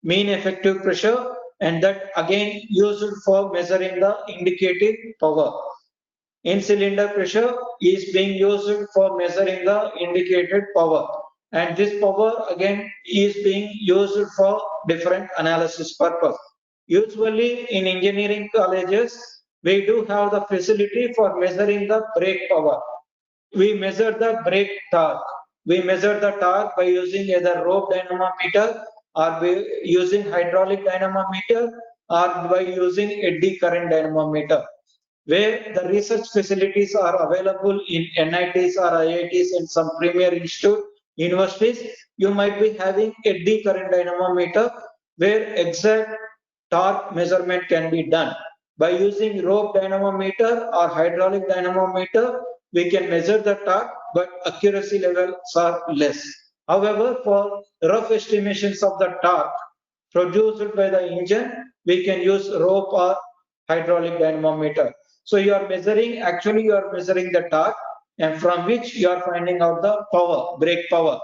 mean effective pressure, and that again used for measuring the indicated power. In-cylinder pressure is being used for measuring the indicated power, and this power again is being used for different analysis purpose. Usually in engineering colleges, we do have the facility for measuring the brake power. We measure the brake torque. We measure the torque by using either rope dynamometer or by using hydraulic dynamometer or by using eddy current dynamometer. Where the research facilities are available in NITs or IITs and some premier universities, you might be having eddy current dynamometer where exact torque measurement can be done. By using rope dynamometer or hydraulic dynamometer, we can measure the torque, but accuracy levels are less. However, for rough estimations of the torque produced by the engine, we can use rope or hydraulic dynamometer. So you are measuring the torque, and from which you are finding out the power, brake power.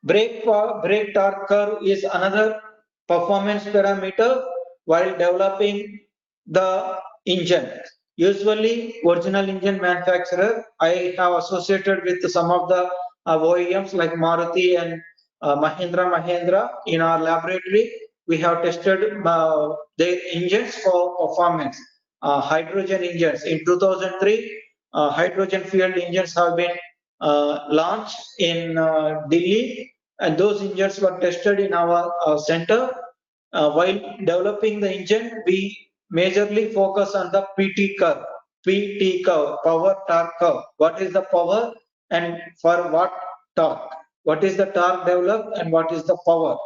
Brake torque curve is another performance parameter while developing the engine. Usually, original engine manufacturer, I have associated with some of the OEMs like Maruti and Mahindra in our laboratory. We have tested their engines for performance. Hydrogen engines. In 2003, hydrogen fueled engines have been launched in Delhi, and those engines were tested in our center. While developing the engine, we majorly focus on the PT curve, power torque curve. What is the power and for what torque? What is the torque developed and what is the power?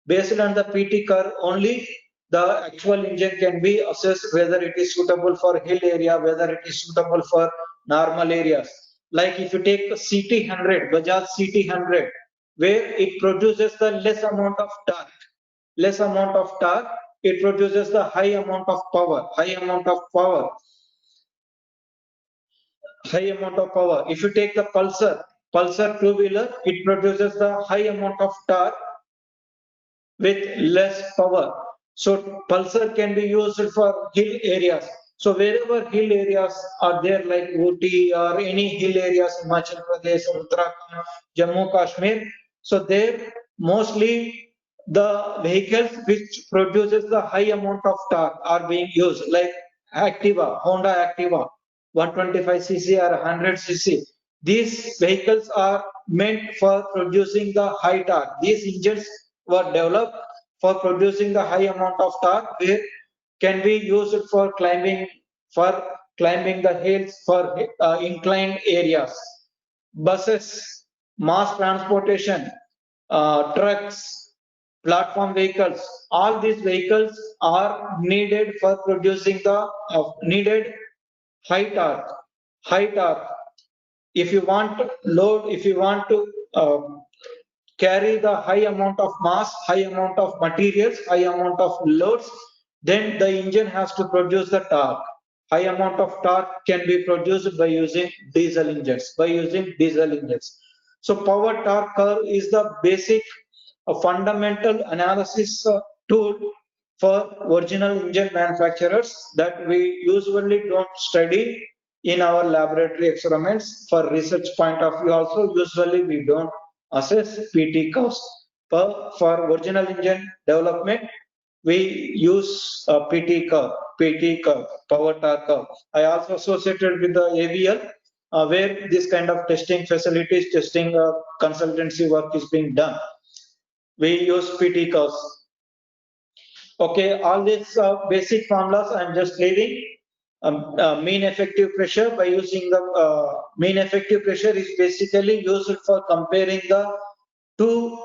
Based on the PT curve only, the actual engine can be assessed whether it is suitable for hill area, whether it is suitable for normal areas. Like if you take CT100, Bajaj CT100, where it produces the less amount of torque, it produces the high amount of power. If you take the Pulsar two-wheeler, it produces the high amount of torque with less power. So Pulsar can be used for hill areas. So wherever hill areas are there, like Ooty or any hill areas, Himachal Pradesh, Uttarakhand, Jammu Kashmir, so there mostly the vehicles which produces the high amount of torque are being used, like Activa, Honda Activa, 125cc or 100cc. These vehicles are meant for producing the high torque. These engines were developed for producing the high amount of torque, where can be used for climbing the hills, for inclined areas. Buses, mass transportation, trucks, platform vehicles, all these vehicles are needed for producing the needed high torque. High torque. If you want to load, if you want to carry the high amount of mass, high amount of materials, high amount of loads, then the engine has to produce the torque. High amount of torque can be produced by using diesel engines, So power torque curve is the basic fundamental analysis tool for original engine manufacturers that we usually don't study in our laboratory experiments. For research point of view also, usually we don't assess PT curves. For original engine development, we use PT curve, power torque curve. I also associated with the AVL, where this kind of testing facilities, testing consultancy work is being done. We use PT curves. Okay, all these basic formulas I'm just leaving. Mean effective pressure, by using the mean effective pressure is basically used for comparing the two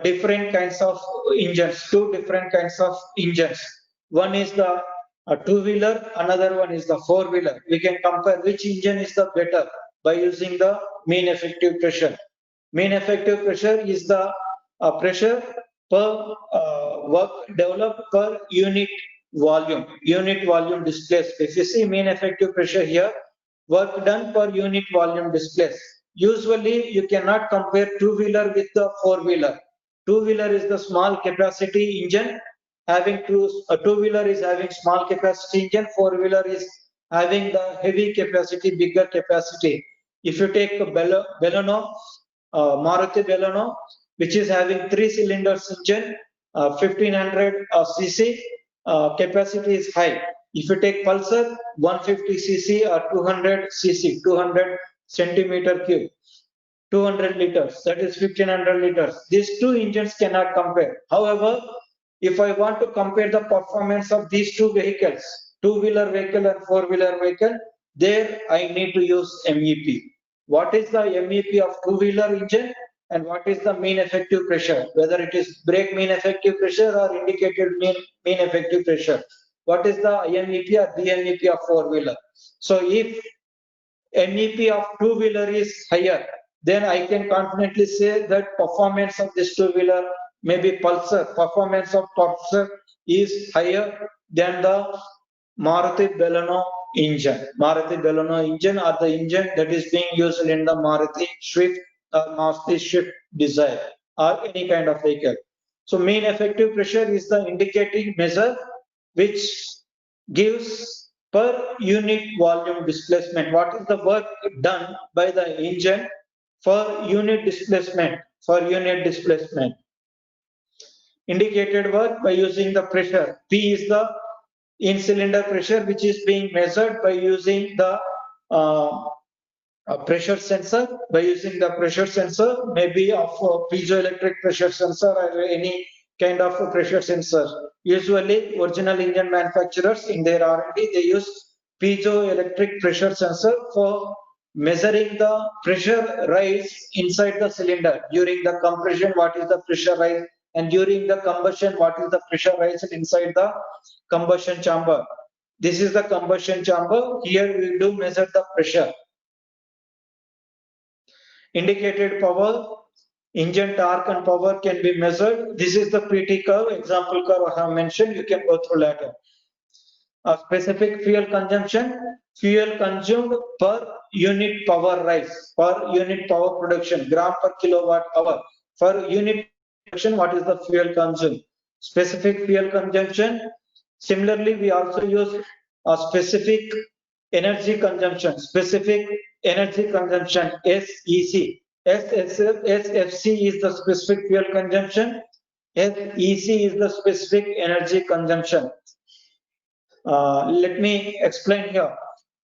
different kinds of engines, One is the two-wheeler, another one is the four-wheeler. We can compare which engine is the better by using the mean effective pressure. Mean effective pressure is the pressure per work developed per unit volume displaced. If you see mean effective pressure here, work done per unit volume displaced. Usually you cannot compare two-wheeler with the four-wheeler. Two-wheeler is the small capacity engine having two-wheeler is having small capacity engine, four-wheeler is having the heavy capacity, bigger capacity. If you take a Baleno, Maruti Baleno, which is having 3 cylinders engine, 1500 cc, capacity is high. If you take Pulsar, 150 cc or 200 cc, 200 centimeter cube, 200 liters, that is 1500 liters. These two engines cannot compare. However, if I want to compare the performance of these two vehicles, two-wheeler vehicle and four-wheeler vehicle, there I need to use MEP. What is the MEP of two-wheeler engine and what is the mean effective pressure? Whether it is brake mean effective pressure or indicated mean effective pressure. What is the MEP or DMEP of four-wheeler? So if MEP of two-wheeler is higher, then I can confidently say that performance of this two-wheeler, maybe Pulsar, performance of Pulsar is higher than the Maruti Baleno engine. Maruti Baleno engine or the engine that is being used in the Maruti Swift or Maruti Swift Desire or any kind of vehicle. So mean effective pressure is the indicating measure which gives per unit volume displacement. What is the work done by the engine for unit displacement? Indicated work by using the pressure. P is the in-cylinder pressure, which is being measured by using the pressure sensor. Maybe of piezoelectric pressure sensor or any kind of pressure sensor. Usually, original engine manufacturers in their R&D, they use piezoelectric pressure sensor for measuring the pressure rise inside the cylinder. During the compression, what is the pressure rise? And during the combustion, what is the pressure rise inside the combustion chamber? This is the combustion chamber. Here we do measure the pressure. Indicated power, engine torque and power can be measured. This is the PT curve, example curve I have mentioned. You can go through later. Specific fuel consumption, fuel consumed per unit power rise, per unit power production, gram per kilowatt hour. For unit production, what is the fuel consumed? Specific fuel consumption. Similarly, we also use a specific energy consumption, SEC. SFC is the specific fuel consumption. EC is the specific energy consumption. Let me explain here.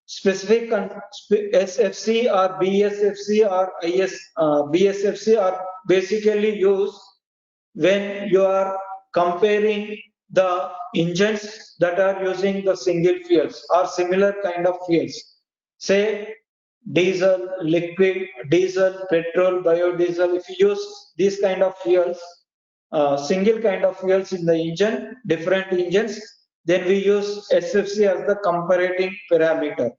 Specific SFC or BSFC or BSFC are basically used when you are comparing the engines that are using the single fuels or similar kind of fuels. Say diesel, liquid, diesel, petrol, biodiesel. If you use these kind of fuels, single kind of fuels in the engine, different engines, then we use SFC as the comparating parameter.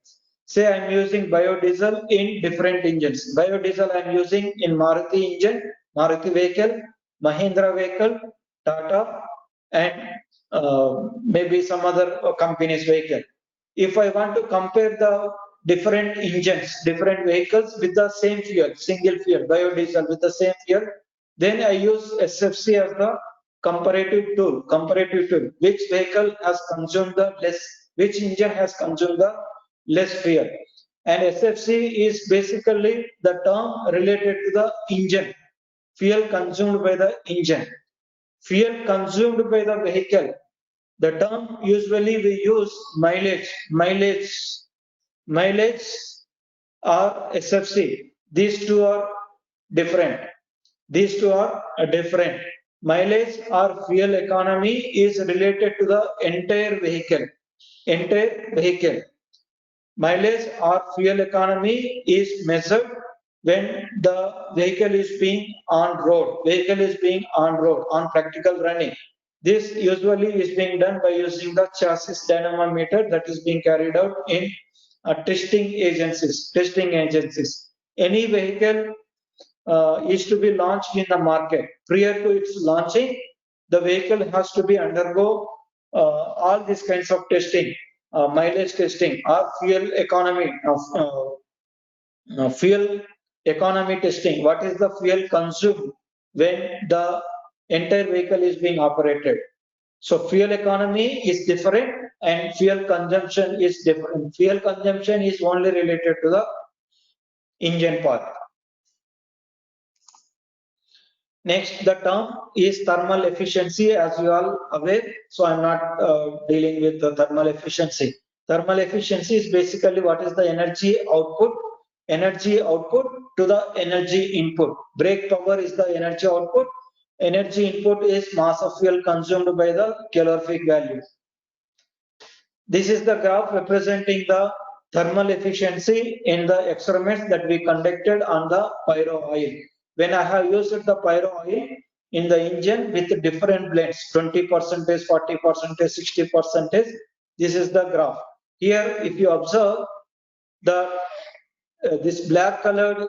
Say I'm using biodiesel in different engines. Biodiesel I'm using in Maruti engine, Maruti vehicle, Mahindra vehicle, Tata, and maybe some other company's vehicle. If I want to compare the different engines, different vehicles with the same fuel, single fuel, biodiesel with the same fuel, then I use SFC as the comparative tool, which vehicle has consumed the less, which engine has consumed the less fuel. And SFC is basically the term related to the engine, fuel consumed by the engine. Fuel consumed by the vehicle, the term usually we use mileage or SFC. These two are different. Mileage or fuel economy is related to the entire vehicle. Mileage or fuel economy is measured when the vehicle is being on road, on practical running. This usually is being done by using the chassis dynamometer that is being carried out in testing agencies. Any vehicle is to be launched in the market. Prior to its launching, the vehicle has to be undergo all these kinds of testing, mileage testing or fuel economy testing. What is the fuel consumed when the entire vehicle is being operated? So fuel economy is different and fuel consumption is different. Fuel consumption is only related to the engine part. Next, the term is thermal efficiency, as you all aware. So I'm not dealing with the thermal efficiency. Thermal efficiency is basically what is the energy output to the energy input. Brake power is the energy output. Energy input is mass of fuel consumed by the calorific value. This is the graph representing the thermal efficiency in the experiments that we conducted on the pyro oil. When I have used the pyro oil in the engine with different blends, 20%, 40%, 60%, this is the graph. Here, if you observe, this black colored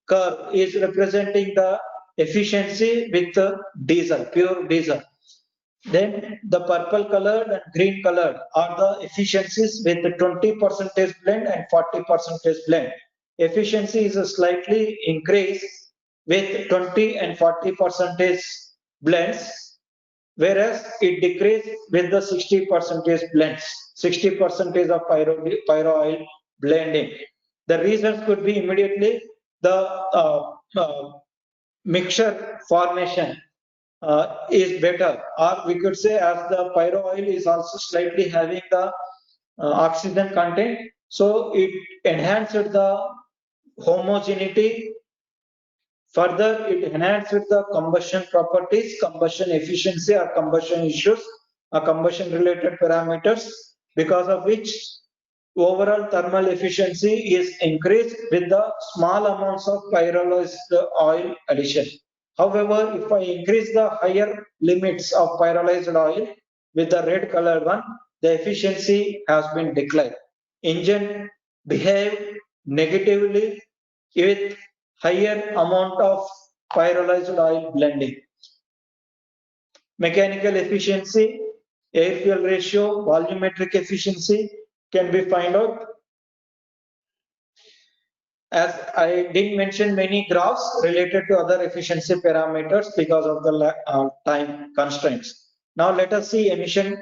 curve is representing the efficiency with diesel, pure diesel. Then the purple colored and green colored are the efficiencies with the 20% blend and 40% blend. Efficiency is a slightly increase with 20 and 40% blends, whereas it decreased with the 60% blends, 60% of pyro oil blending. The reasons could be immediately the mixture formation is better, or we could say as the pyro oil is also slightly having the oxygen content, so it enhanced the homogeneity. Further, it enhanced the combustion properties, combustion efficiency or combustion issues, or combustion related parameters, because of which overall thermal efficiency is increased with the small amounts of pyrolyzed oil addition. However, if I increase the higher limits of pyrolyzed oil with the red colored one, the efficiency has been declined. Engine behave negatively with higher amount of pyrolyzed oil blending. Mechanical efficiency, air fuel ratio, volumetric efficiency can be found out. As I didn't mention many graphs related to other efficiency parameters because of the time constraints. Now let us see emission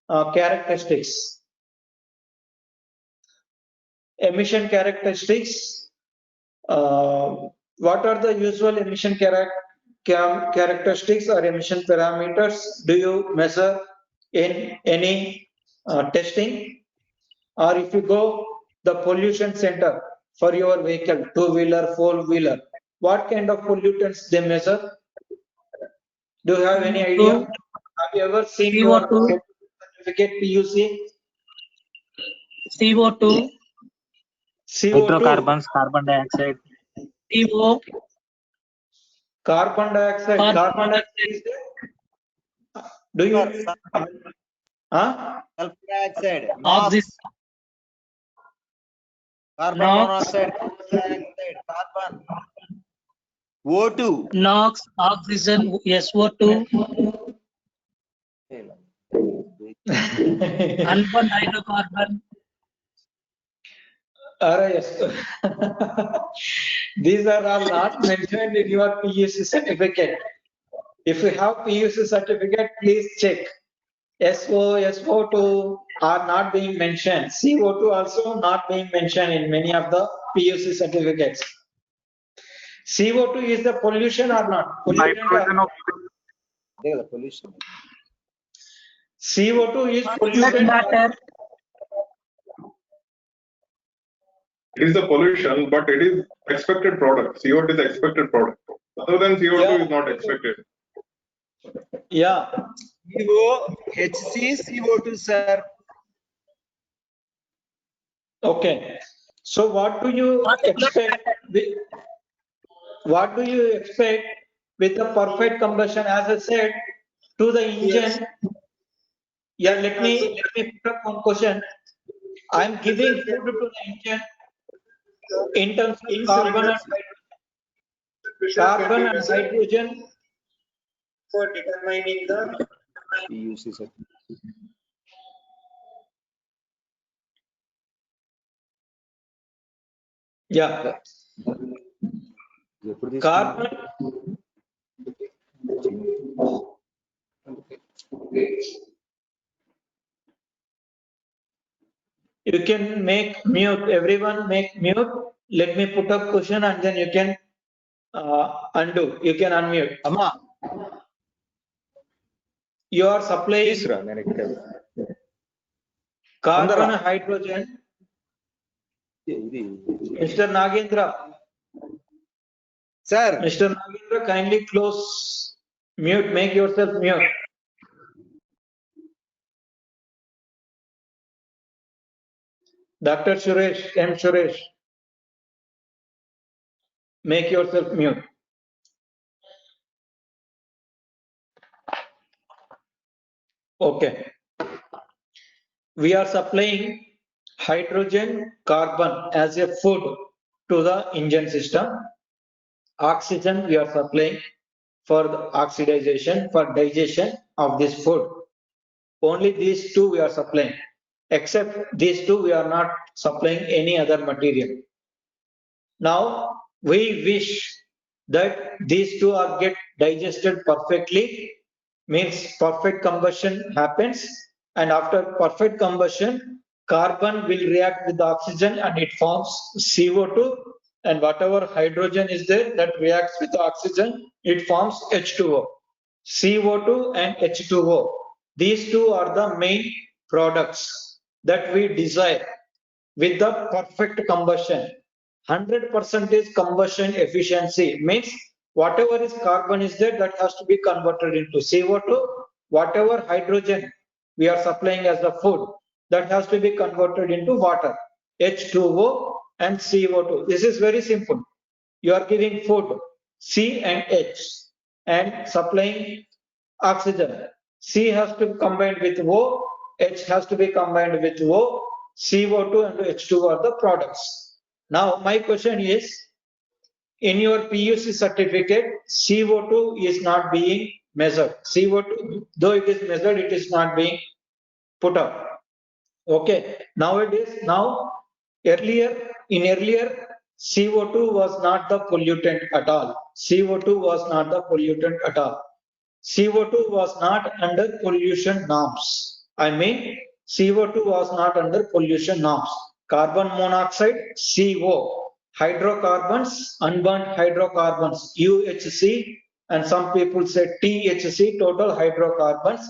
characteristics. Emission characteristics. What are the usual emission characteristics or emission parameters do you measure in any testing? Or if you go the pollution center for your vehicle, two-wheeler, four-wheeler, what kind of pollutants they measure? Do you have any idea? Have you ever seen your CO2. certificate PUC? CO2. Hydrocarbons, carbon dioxide. CO. Carbon dioxide. Carbon dioxide is there? Do you? Huh? Sulfur dioxide, Oxygen. NOx, carbon NOx. monoxide, carbon dioxide, carbon, O2. NOx, oxygen, SO2, unburned hydrocarbon. Yes. These are all not mentioned in your PUC certificate. If you have PUC certificate, please check. SO, SO2 are not being mentioned. CO2 also not being mentioned in many of the PUC certificates. CO2 is the pollution or not? Nitrogen oxide. Pollution. CO2 is pollution. It is the pollution, but it is expected product. CO2 is the expected product. Other than CO2 is not expected. Yeah. HC, CO2, sir. Okay. So what do you expect? What do you expect with the perfect combustion? As I said, to the engine. Yeah. Let me put up one question. I am giving food to the engine in terms of carbon and hydrogen For determining the PUC, sir. Yeah. Carbon. You can make mute. Everyone make mute. Let me put up question and then you can undo. You can unmute. Amma. You are supplying carbon and hydrogen. Mr. Nagendra. Sir. Mr. Nagendra, kindly close mute. Make yourself mute. Dr. Suresh, M. Suresh. Make yourself mute. Okay. We are supplying hydrogen, carbon as a food to the engine system. Oxygen we are supplying for the oxidization, for digestion of this food. Only these two we are supplying. Except these two we are not supplying any other material. Now we wish that these two are get digested perfectly, means perfect combustion happens, and after perfect combustion carbon will react with the oxygen and it forms CO2, and whatever hydrogen is there that reacts with the oxygen, it forms H2O. CO2 and H2O, these two are the main products that we desire with the perfect combustion. 100% is combustion efficiency, means whatever is carbon is there, that has to be converted into CO2. Whatever hydrogen we are supplying as the food, that has to be converted into water, H2O and CO2. This is very simple. You are giving food, C and H, and supplying oxygen. C has to be combined with O, H has to be combined with O, CO2 and H2O are the products. Now my question is, in your PUC certificate, CO2 is not being measured. CO2, though it is measured, it is not being put up. Okay. Nowadays, earlier, CO2 was not the pollutant at all. CO2 was not the pollutant at all. CO2 was not under pollution norms. I mean, CO2 was not under pollution norms. Carbon monoxide, CO, hydrocarbons, unburnt hydrocarbons, UHC, and some people say THC, total hydrocarbons.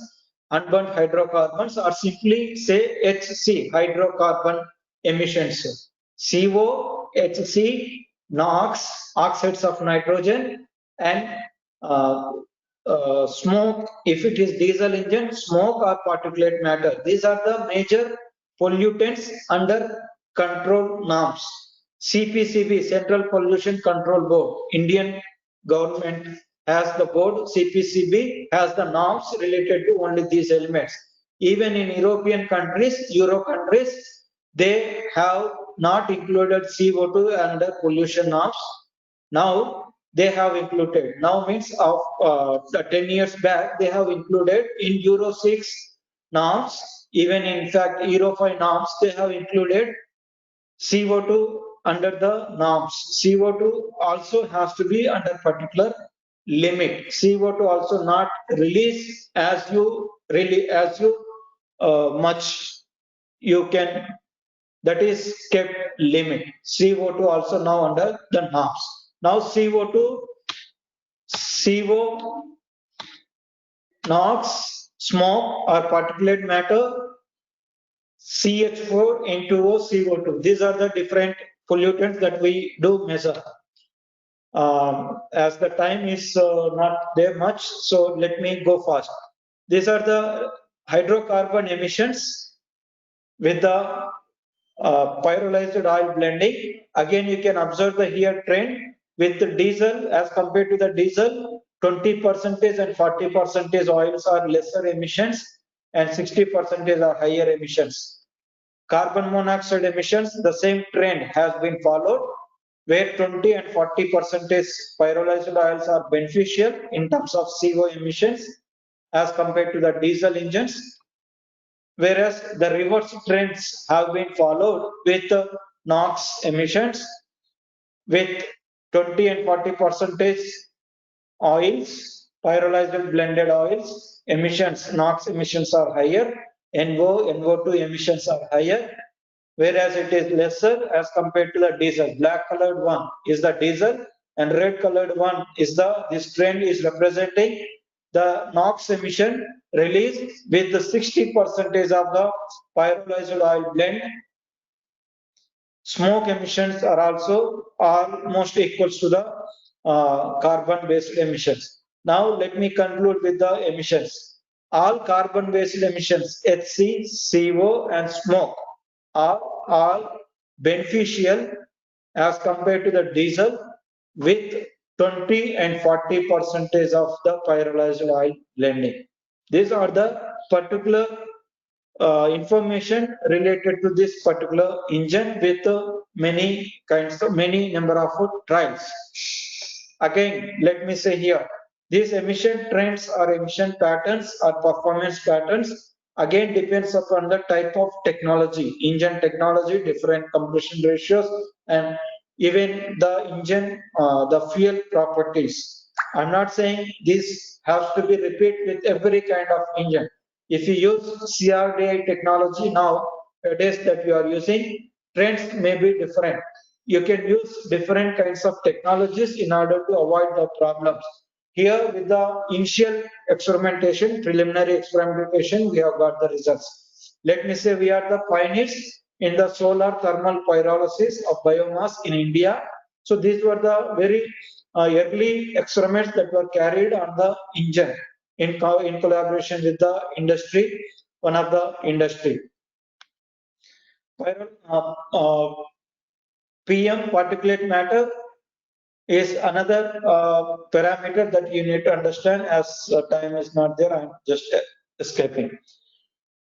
Unburnt hydrocarbons, or simply say HC, hydrocarbon emissions. CO, HC, NOx, oxides of nitrogen, and smoke. If it is diesel engine, smoke or particulate matter. These are the major pollutants under control norms. CPCB, Central Pollution Control Board, Indian government has the board. CPCB has the norms related to only these elements. Even in European countries, Euro countries, they have not included CO2 under pollution norms. Now they have included. Now means of 10 years back, they have included in Euro 6 norms, even in fact Euro 5 norms, they have included CO2 under the norms. CO2 also has to be under particular limit. CO2 also not release as you much you can, that is kept limit. CO2 also now under the norms. Now CO2, CO, NOx, smoke or particulate matter, CH4, N2O, CO2. These are the different pollutants that we do measure. As the time is not there much, so let me go fast. These are the hydrocarbon emissions with the pyrolyzed oil blending. Again, you can observe the here trend with the diesel as compared to the diesel, 20% and 40% oils are lesser emissions and 60% are higher emissions. Carbon monoxide emissions, the same trend has been followed, where 20 and 40% pyrolyzed oils are beneficial in terms of CO emissions as compared to the diesel engines, whereas the reverse trends have been followed with NOx emissions, with 20 and 40% oils, pyrolyzed blended oils emissions, NOx emissions are higher, NO2 emissions are higher, whereas it is lesser as compared to the diesel. Black colored one is the diesel and red colored one is this trend is representing the NOx emission release with the 60% of the pyrolyzed oil blend. Smoke emissions are also almost equal to the carbon based emissions. Now let me conclude with the emissions. All carbon based emissions, HC, CO and smoke are all beneficial as compared to the diesel, with 20 and 40% of the pyrolyzed oil blending. These are the particular information related to this particular engine with many number of trials. Again, let me say here, these emission trends or emission patterns or performance patterns again depends upon the type of technology, engine technology, different combustion ratios, and even the engine, the fuel properties. I'm not saying this has to be repeated with every kind of engine. If you use CRDI technology nowadays that you are using, trends may be different. You can use different kinds of technologies in order to avoid the problems. Here with the initial experimentation, preliminary experimentation, we have got the results. Let me say we are the pioneers in the solar thermal pyrolysis of biomass in India. So these were the very early experiments that were carried on the engine in collaboration with the industry, one of the industry. PM, particulate matter, is another parameter that you need to understand. As time is not there, I'm just escaping.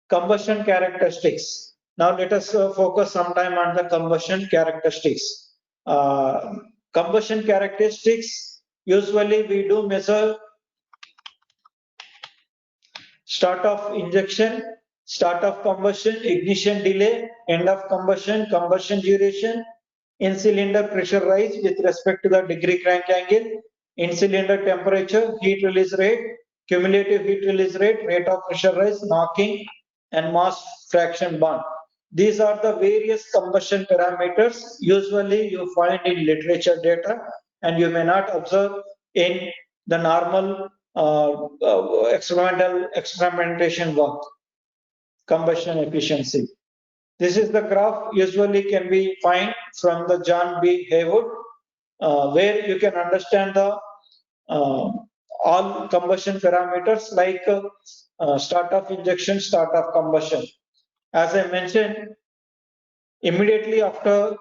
Combustion characteristics. Now let us focus sometime on the combustion characteristics. Combustion characteristics, usually we do measure start of injection, start of combustion, ignition delay, end of combustion, combustion duration, in-cylinder pressure rise with respect to the degree crank angle, in-cylinder temperature, heat release rate, cumulative heat release rate, rate of pressure rise, knocking, and mass fraction bond. These are the various combustion parameters usually you find in literature data, and you may not observe in the normal experimentation work, combustion efficiency. This is the graph usually can be found from the John B. Haywood, where you can understand the all combustion parameters like start of injection, start of combustion. As I mentioned, immediately after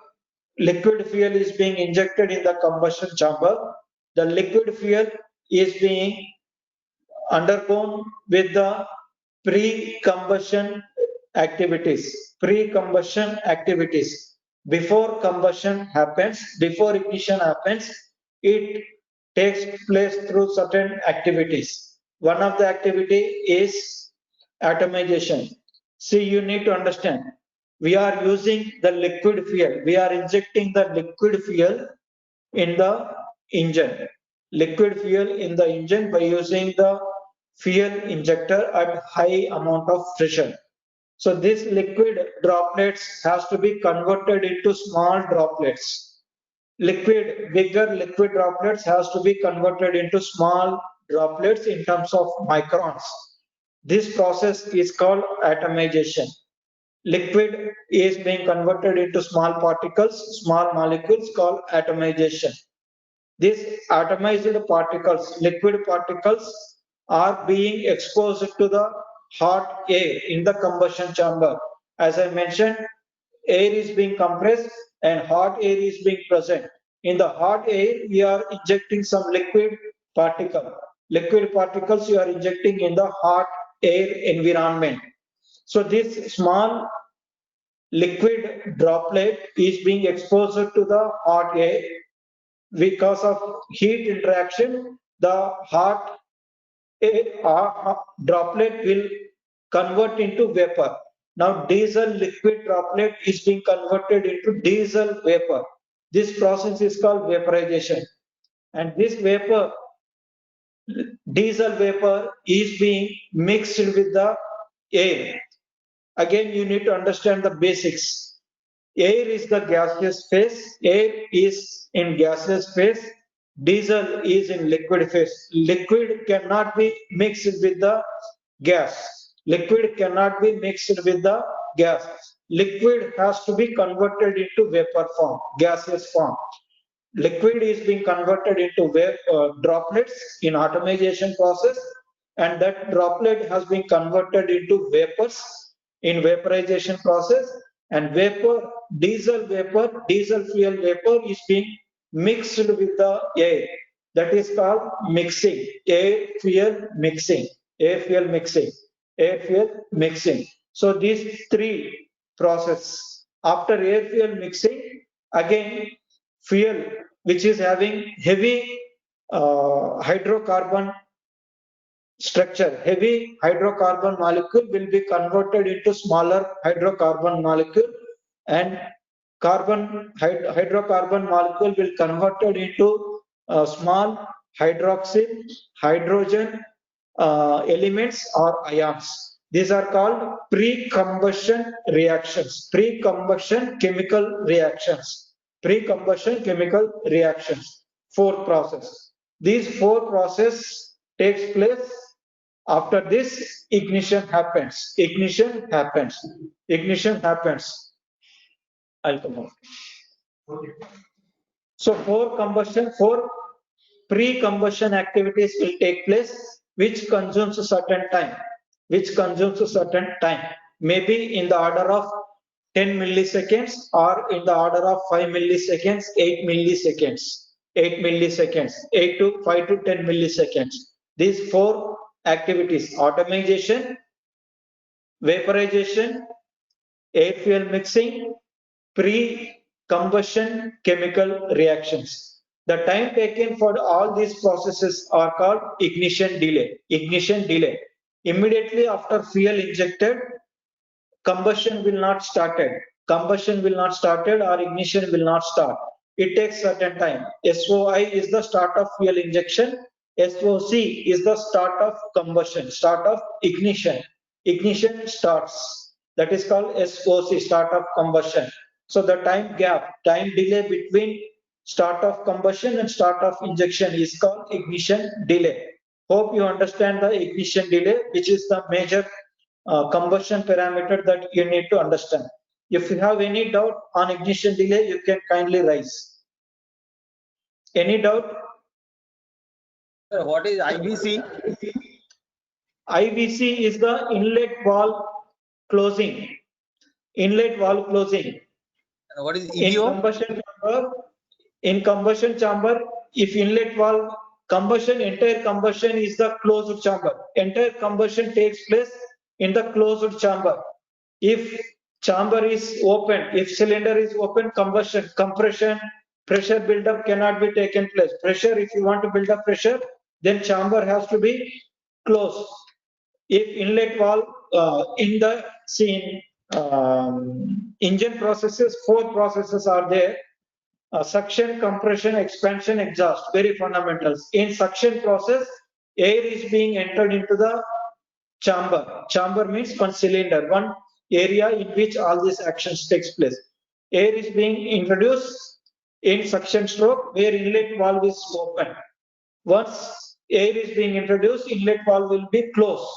liquid fuel is being injected in the combustion chamber, the liquid fuel is being undergone with the pre-combustion activities. Pre-combustion activities. Before combustion happens, before ignition happens, it takes place through certain activities. One of the activity is atomization. See, you need to understand, we are using the liquid fuel. We are injecting the liquid fuel in the engine. Liquid fuel in the engine by using the fuel injector at high amount of pressure. So this liquid droplets has to be converted into small droplets. Bigger liquid droplets has to be converted into small droplets in terms of microns. This process is called atomization. Liquid is being converted into small particles, small molecules called atomization. These atomized particles, liquid particles, are being exposed to the hot air in the combustion chamber. As I mentioned, air is being compressed and hot air is being present. In the hot air, we are injecting some liquid particle. Liquid particles you are injecting in the hot air environment. So this small liquid droplet is being exposed to the hot air. Because of heat interaction, the hot droplet will convert into vapor. Now diesel liquid droplet is being converted into diesel vapor. This process is called vaporization. And this vapor, diesel vapor, is being mixed with the air. Again, you need to understand the basics. Air is the gaseous phase. Air is in gaseous phase. Diesel is in liquid phase. Liquid cannot be mixed with the gas. Liquid cannot be mixed with the gas. Liquid has to be converted into vapor form, gaseous form. Liquid is being converted into droplets in atomization process, and that droplet has been converted into vapors in vaporization process, and diesel fuel vapor is being mixed with the air. That is called mixing, air fuel mixing. So these three process. After air fuel mixing, again fuel which is having heavy hydrocarbon structure, heavy hydrocarbon molecule will be converted into smaller hydrocarbon molecule, and hydrocarbon molecule will converted into small hydroxyl, hydrogen elements or ions. These are called pre-combustion reactions, pre-combustion chemical reactions, four process. These four process takes place. After this, ignition happens. I'll come on. So four pre-combustion activities will take place, which consumes a certain time. Maybe in the order of 10 milliseconds or in the order of 5 milliseconds, 8 milliseconds, 8 to 5 to 10 milliseconds. These four activities: atomization, vaporization, air fuel mixing, pre-combustion chemical reactions. The time taken for all these processes are called ignition delay. Immediately after fuel injected, combustion will not started or ignition will not start. It takes certain time. SOI is the start of fuel injection. SOC is the start of combustion, start of ignition. Ignition starts. That is called SOC, start of combustion. So the time delay between start of combustion and start of injection is called ignition delay. Hope you understand the ignition delay, which is the major combustion parameter that you need to understand. If you have any doubt on ignition delay, you can kindly raise. Any doubt? Sir, what is IVC? IVC is the inlet valve closing. Inlet valve closing. And what is In EVO? combustion chamber, if inlet valve combustion, entire combustion is the closed chamber. Entire combustion takes place in the closed chamber. If chamber is open, if cylinder is open, combustion, compression, pressure buildup cannot be taken place. Pressure, if you want to build up pressure, then chamber has to be closed. If inlet valve in the scene, engine processes, 4 processes are there. Suction, compression, expansion, exhaust, very fundamentals. In suction process, air is being entered into the chamber. Chamber means one cylinder, one area in which all these actions takes place. Air is being introduced in suction stroke where inlet valve is open. Once air is being introduced, inlet valve will be closed.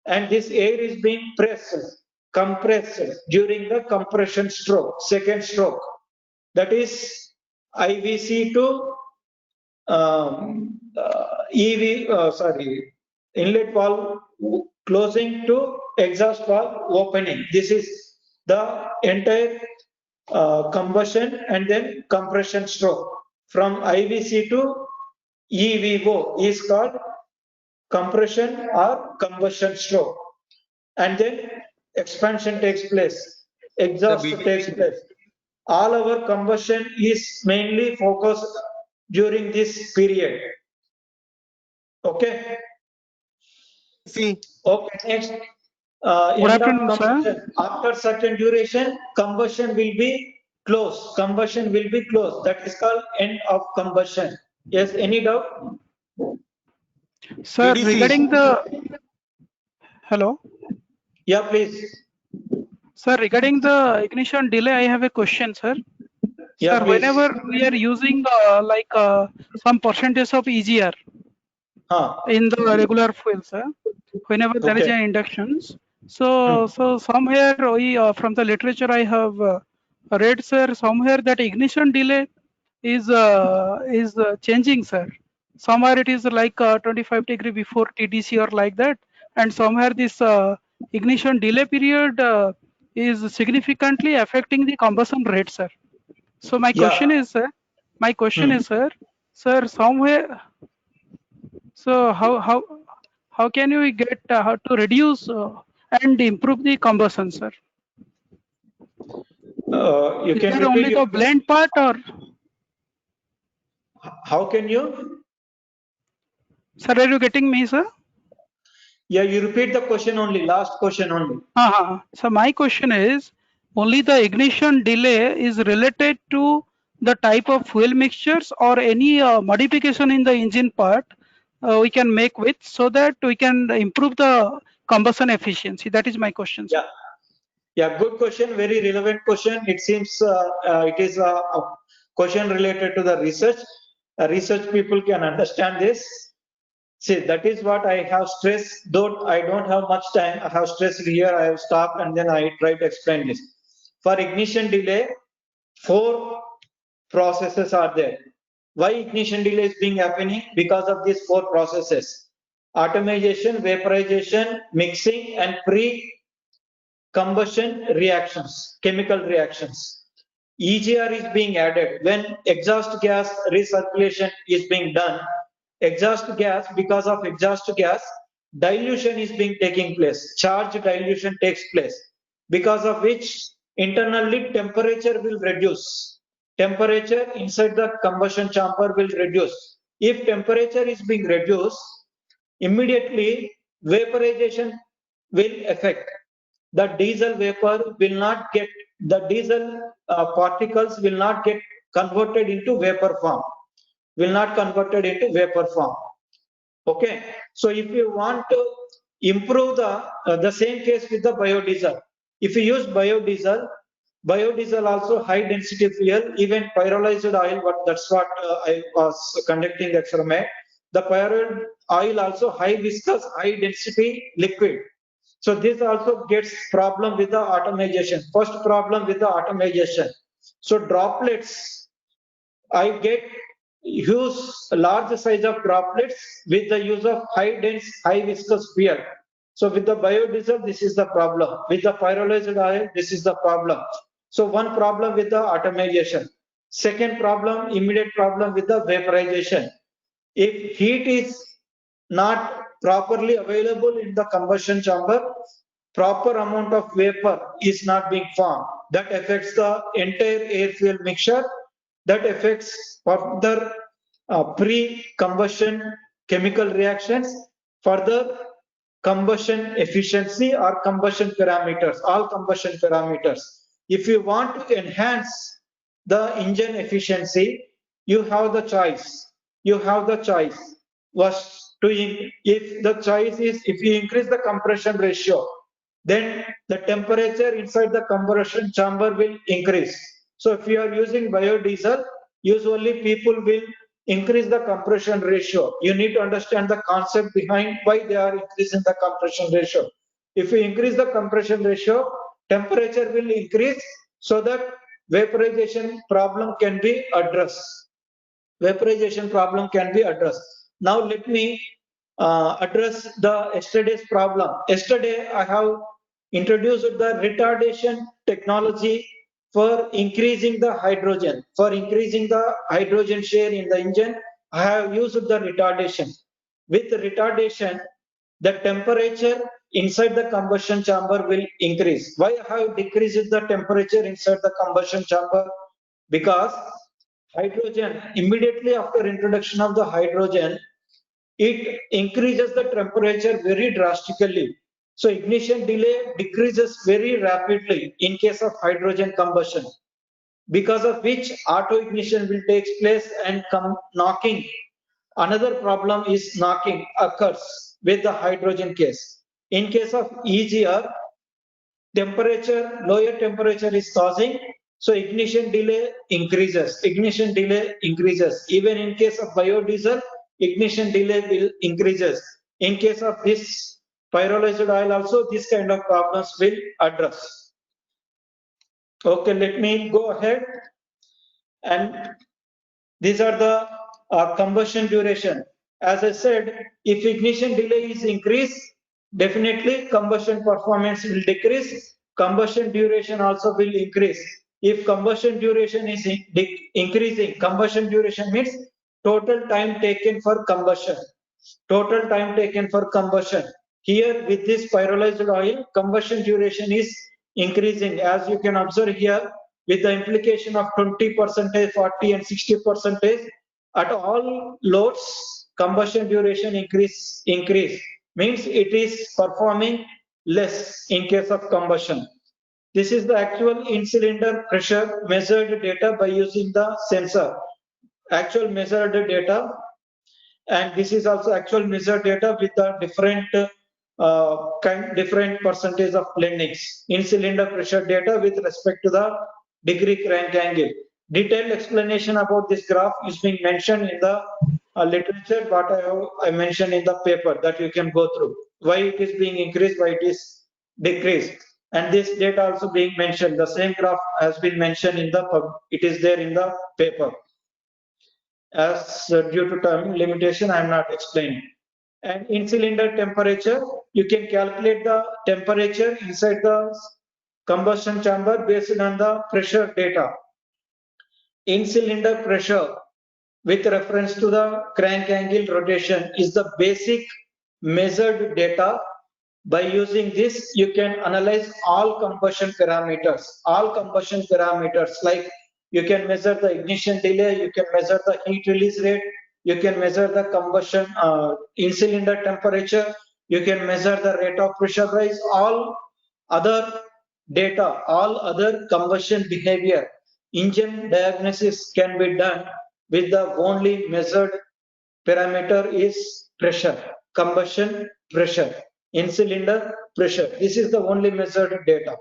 And this air is being pressed, compressed during the compression stroke, second stroke. That is IVC to inlet valve closing to exhaust valve opening. This is the entire combustion and then compression stroke. From IVC to EVO is called compression or combustion stroke. And then expansion takes place, exhaust takes place. All our combustion is mainly focused during this period. Okay. See. Okay. Next. Good afternoon, sir. After certain duration, combustion will be closed. Combustion will be closed. That is called end of combustion. Yes. Any doubt? Sir, regarding the hello. Yeah, please. Sir, regarding the ignition delay, I have a question, sir. Yeah, sir, please. whenever we are using some percentage of EGR in the regular fuel, sir, whenever there is an inductions, so somewhere we from the literature I have read, sir, somewhere that ignition delay is changing, sir. Somewhere it is like 25 degrees before TDC or like that, and somewhere this ignition delay period is significantly affecting the combustion rate, sir. So my question is, sir, sir, somewhere, so how can we get how to reduce and improve the combustion, sir? You is can there only the blend part, or how can you? Sir, are you getting me, sir? Yeah, you repeat the question only, last question only. So my question is, only the ignition delay is related to the type of fuel mixtures or any modification in the engine part we can make with, so that we can improve the combustion efficiency. That is my question, sir. Yeah, good question, very relevant question. It seems it is a question related to the research. Research people can understand this. See, that is what I have stressed, though I don't have much time. I have stressed here, I have stopped, and then I try to explain this. For ignition delay, 4 processes are there. Why ignition delay is being happening? Because of these 4 processes: atomization, vaporization, mixing, and pre-combustion reactions, chemical reactions. EGR is being added when exhaust gas recirculation is being done. Exhaust gas, because of exhaust gas, dilution is being taking place. Charge dilution takes place, because of which internally temperature will reduce. Temperature inside the combustion chamber will reduce. If temperature is being reduced, immediately vaporization will affect. The diesel vapor will not get, the diesel particles will not get converted into vapor form. Okay, so if you want to improve the same case with the biodiesel, if you use biodiesel, Biodiesel also high density fuel, even pyrolyzed oil, that's what I was conducting the experiment. The pyrolyzed oil also high viscous, high density liquid. So this also gets problem with the atomization. First problem with the atomization. So droplets, I get use large size of droplets with the use of high dense, high viscous fuel. So with the biodiesel, this is the problem. With the pyrolyzed oil, this is the problem. So one problem with the atomization. Second problem, immediate problem with the vaporization. If heat is not properly available in the combustion chamber, proper amount of vapor is not being formed. That affects the entire air fuel mixture. That affects further pre-combustion chemical reactions, further combustion efficiency or combustion parameters, all combustion parameters. If you want to enhance the engine efficiency, you have the choice. You have the choice. If the choice is, if you increase the compression ratio, then the temperature inside the combustion chamber will increase. So if you are using biodiesel, usually people will increase the compression ratio. You need to understand the concept behind why they are increasing the compression ratio. If you increase the compression ratio, temperature will increase so that vaporization problem can be addressed. Vaporization problem can be addressed. Now let me address the yesterday's problem. Yesterday I have introduced the retardation technology for increasing the hydrogen. For increasing the hydrogen share in the engine, I have used the retardation. With retardation, the temperature inside the combustion chamber will increase. Why I have decreased the temperature inside the combustion chamber? Because hydrogen, immediately after introduction of the hydrogen, it increases the temperature very drastically. So ignition delay decreases very rapidly in case of hydrogen combustion, because of which auto ignition will take place and knocking. Another problem is knocking occurs with the hydrogen case. In case of EGR, temperature, lower temperature is causing, so ignition delay increases. Ignition delay increases. Even in case of biodiesel, ignition delay will increases. In case of this pyrolyzed oil also, this kind of problems will address. Okay, let me go ahead. And these are the combustion duration. As I said, if ignition delay is increased, definitely combustion performance will decrease. Combustion duration also will increase. If combustion duration is increasing, combustion duration means total time taken for combustion. Total time taken for combustion. Here with this pyrolyzed oil, combustion duration is increasing, as you can observe here, with the implication of 20%, 40 and 60%. At all loads, combustion duration increase means it is performing less in case of combustion. This is the actual in-cylinder pressure measured data by using the sensor. Actual measured data, and this is also actual measured data with the different percentage of blendings. In-cylinder pressure data with respect to the degree crank angle. Detailed explanation about this graph is being mentioned in the literature, but I mentioned in the paper that you can go through. Why it is being increased, why it is decreased. And this data also being mentioned. The same graph has been mentioned in the, it is there in the paper. As due to time limitation, I am not explaining. And in cylinder temperature, you can calculate the temperature inside the combustion chamber based on the pressure data. In cylinder pressure with reference to the crank angle rotation is the basic measured data. By using this, you can analyze all combustion parameters. All combustion parameters, like you can measure the ignition delay, you can measure the heat release rate, you can measure the combustion in-cylinder temperature, you can measure the rate of pressure rise, all other data, all other combustion behavior. Engine diagnosis can be done with the only measured parameter is pressure, combustion pressure, in-cylinder pressure. This is the only measured data.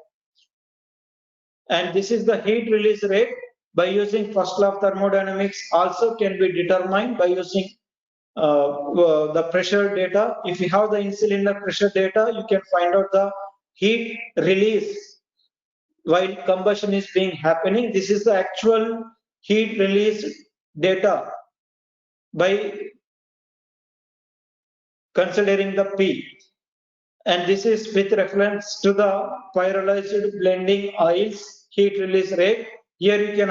And this is the heat release rate by using first law of thermodynamics, also can be determined by using the pressure data. If you have the in-cylinder pressure data, you can find out the heat release while combustion is being happening. This is the actual heat release data by considering the P. And this is with reference to the pyrolyzed blending oils heat release rate. Here you can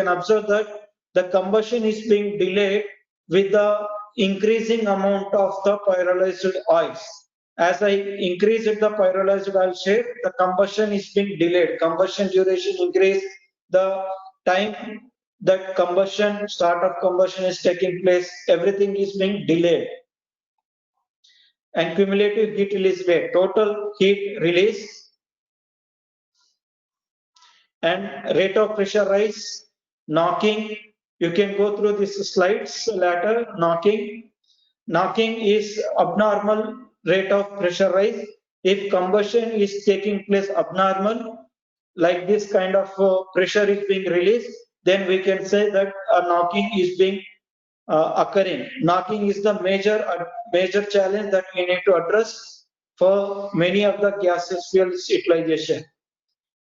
observe that the combustion is being delayed with the increasing amount of the pyrolyzed oils. As I increase the pyrolyzed oil share, the combustion is being delayed. Combustion duration increase, the time that start of combustion is taking place, everything is being delayed. And cumulative heat release rate, total heat release, and rate of pressure rise, knocking. You can go through these slides later. Knocking is abnormal rate of pressure rise. If combustion is taking place abnormal, like this kind of pressure is being released, then we can say that a knocking is being occurring. Knocking is the major challenge that we need to address for many of the gaseous fuels utilization.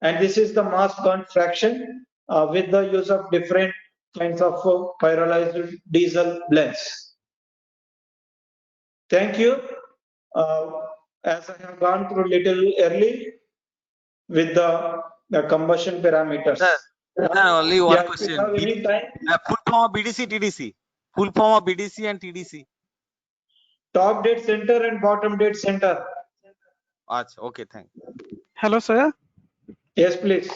And this is the mass burn fraction with the use of different kinds of pyrolyzed diesel blends. Thank you. As I have gone through little early with the combustion parameters. Only one Yeah, question. if you have any time. Full form of BDC, TDC. Full form of BDC and TDC. Top dead center and bottom dead center. Achha, okay, thank you. Hello, sir. Yes, please.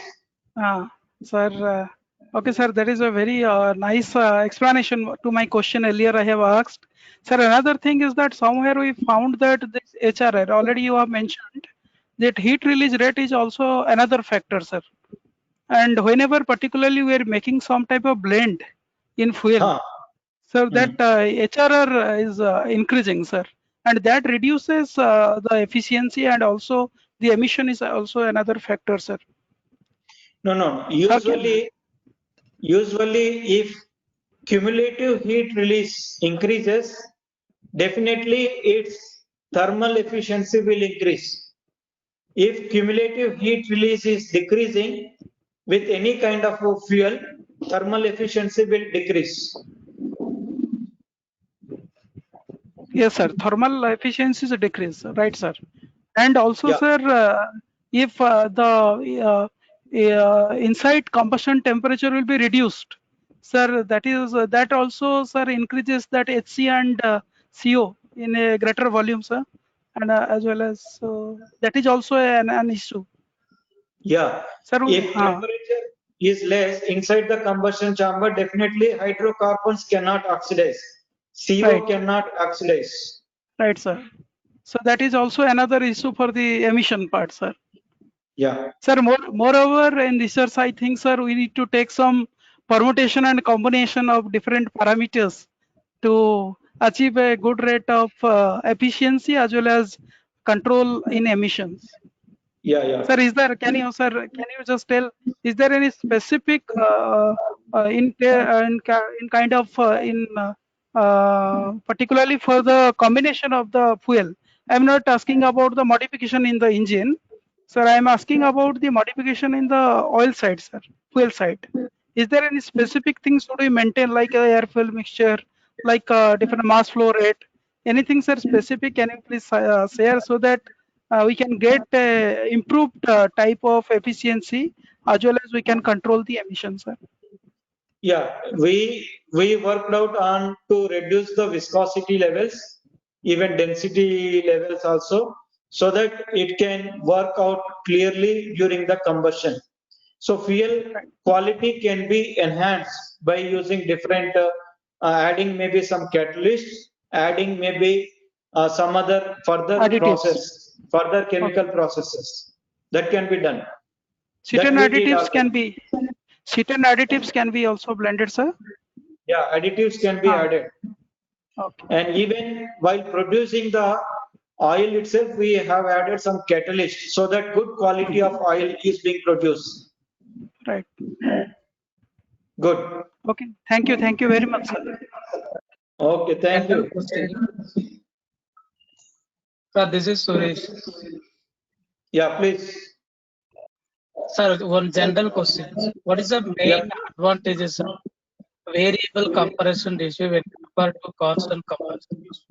Sir, okay, sir, that is a very nice explanation to my question earlier I have asked. Sir, another thing is that somewhere we found that this HRR, already you have mentioned, that heat release rate is also another factor, sir. And whenever particularly we are making some type of blend in fuel, sir, that HRR is increasing, sir. And that reduces the efficiency, and also the emission is also another factor, sir. No. Usually if cumulative heat release increases, definitely its thermal efficiency will increase. If cumulative heat release is decreasing with any kind of fuel, thermal efficiency will decrease. Yes, sir. Thermal efficiency is a decrease, right, sir? And also, sir, if the inside combustion temperature will be reduced, sir, that also, sir, increases that HC and CO in a greater volume, sir, and as well as that is also an issue. Yeah. Sir, if temperature is less inside the combustion chamber, definitely hydrocarbons cannot oxidize. CO cannot oxidize. Right, sir. So that is also another issue for the emission part, sir. Yeah. Sir, moreover, in research, I think, sir, we need to take some permutation and combination of different parameters to achieve a good rate of efficiency as well as control in emissions. Yeah. Sir, can you just tell, is there any specific particularly for the combination of the fuel? I'm not asking about the modification in the engine, sir. I'm asking about the modification in the oil side, sir, fuel side. Is there any specific things to be maintained, like air fuel mixture, like different mass flow rate, anything, sir, specific? Can you please share so that we can get improved type of efficiency as well as we can control the emissions, sir? Yeah, we worked out on to reduce the viscosity levels, even density levels also, so that it can work out clearly during the combustion. So fuel quality can be enhanced by using different, adding maybe some catalyst, adding maybe some other further process, further chemical processes that can be done. Certain additives can be also blended, sir. Yeah, additives can be added. Okay. And even while producing the oil itself, we have added some catalyst so that good quality of oil is being produced. Right. Good. Okay. Thank you. Thank you very much, sir. Okay, thank you. Sir, this is Suresh. Yeah, please. Sir, one general question. What is the main advantages of variable compression ratio when compared to constant compression ratio?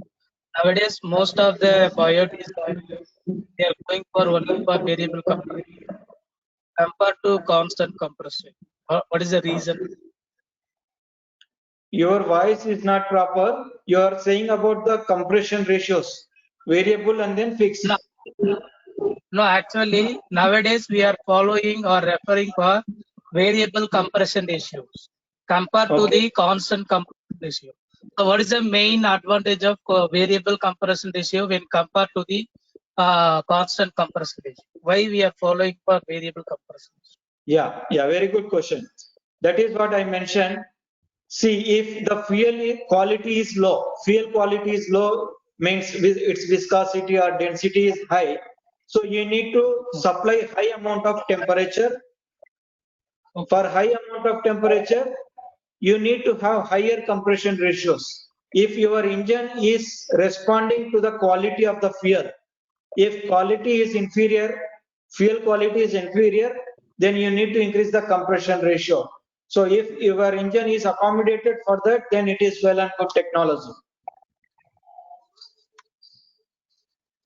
Nowadays, most of the biodiesel, they are going for only for variable compression compared to constant compression. What is the reason? Your voice is not proper. You are saying about the compression ratios, variable and then fixed. No, actually, nowadays we are following or referring for variable compression ratios compared to the constant compression ratio. So, what is the main advantage of variable compression ratio when compared to the constant compression ratio? Why we are following for variable compression ratio? Yeah, very good question. That is what I mentioned. See, if the fuel quality is low means its viscosity or density is high. So you need to supply high amount of temperature. For high amount of temperature, you need to have higher compression ratios. If your engine is responding to the quality of the fuel, if quality is inferior, fuel quality is inferior, then you need to increase the compression ratio. So if your engine is accommodated for that, then it is well and good technology.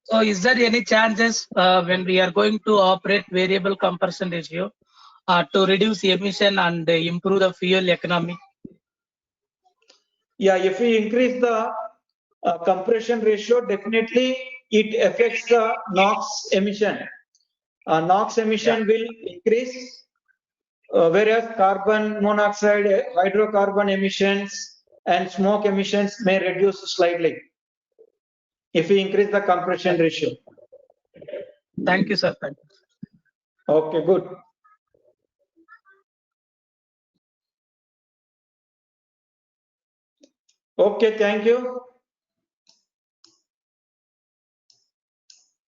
So, is there any chances when we are going to operate variable compression ratio to reduce emission and improve the fuel economy? Yeah, if we increase the compression ratio, definitely it affects the NOx emission. NOx emission will increase, whereas carbon monoxide, hydrocarbon emissions and smoke emissions may reduce slightly if we increase the compression ratio. Thank you, sir. Thank you. Okay, good. Okay, thank you.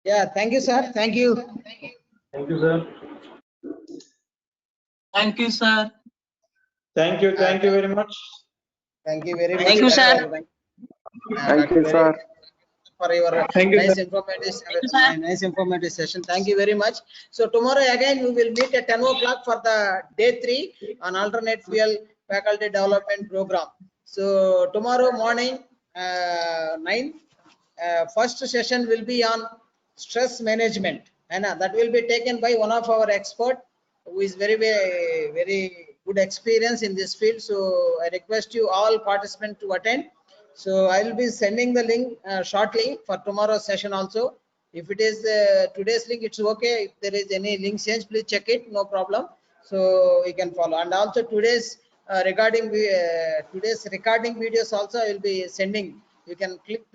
Yeah, thank you, sir. Thank you. Thank you, sir. Thank you, sir. Thank you very much. Thank you very much. Thank you, sir. Thank you, sir. For your nice informative session. Thank you very much. So tomorrow again we will meet at 10 o'clock for the day 3 on alternate fuel faculty development program. So tomorrow morning 9 first session will be on stress management, and that will be taken by one of our expert who is very good experience in this field. So I request you all participants to attend. So I will be sending the link shortly for tomorrow's session also. If it is today's link, it's okay. If there is any link change, please check it, no problem. So we can follow. And also today's regarding today's recording videos also I will be sending. You can click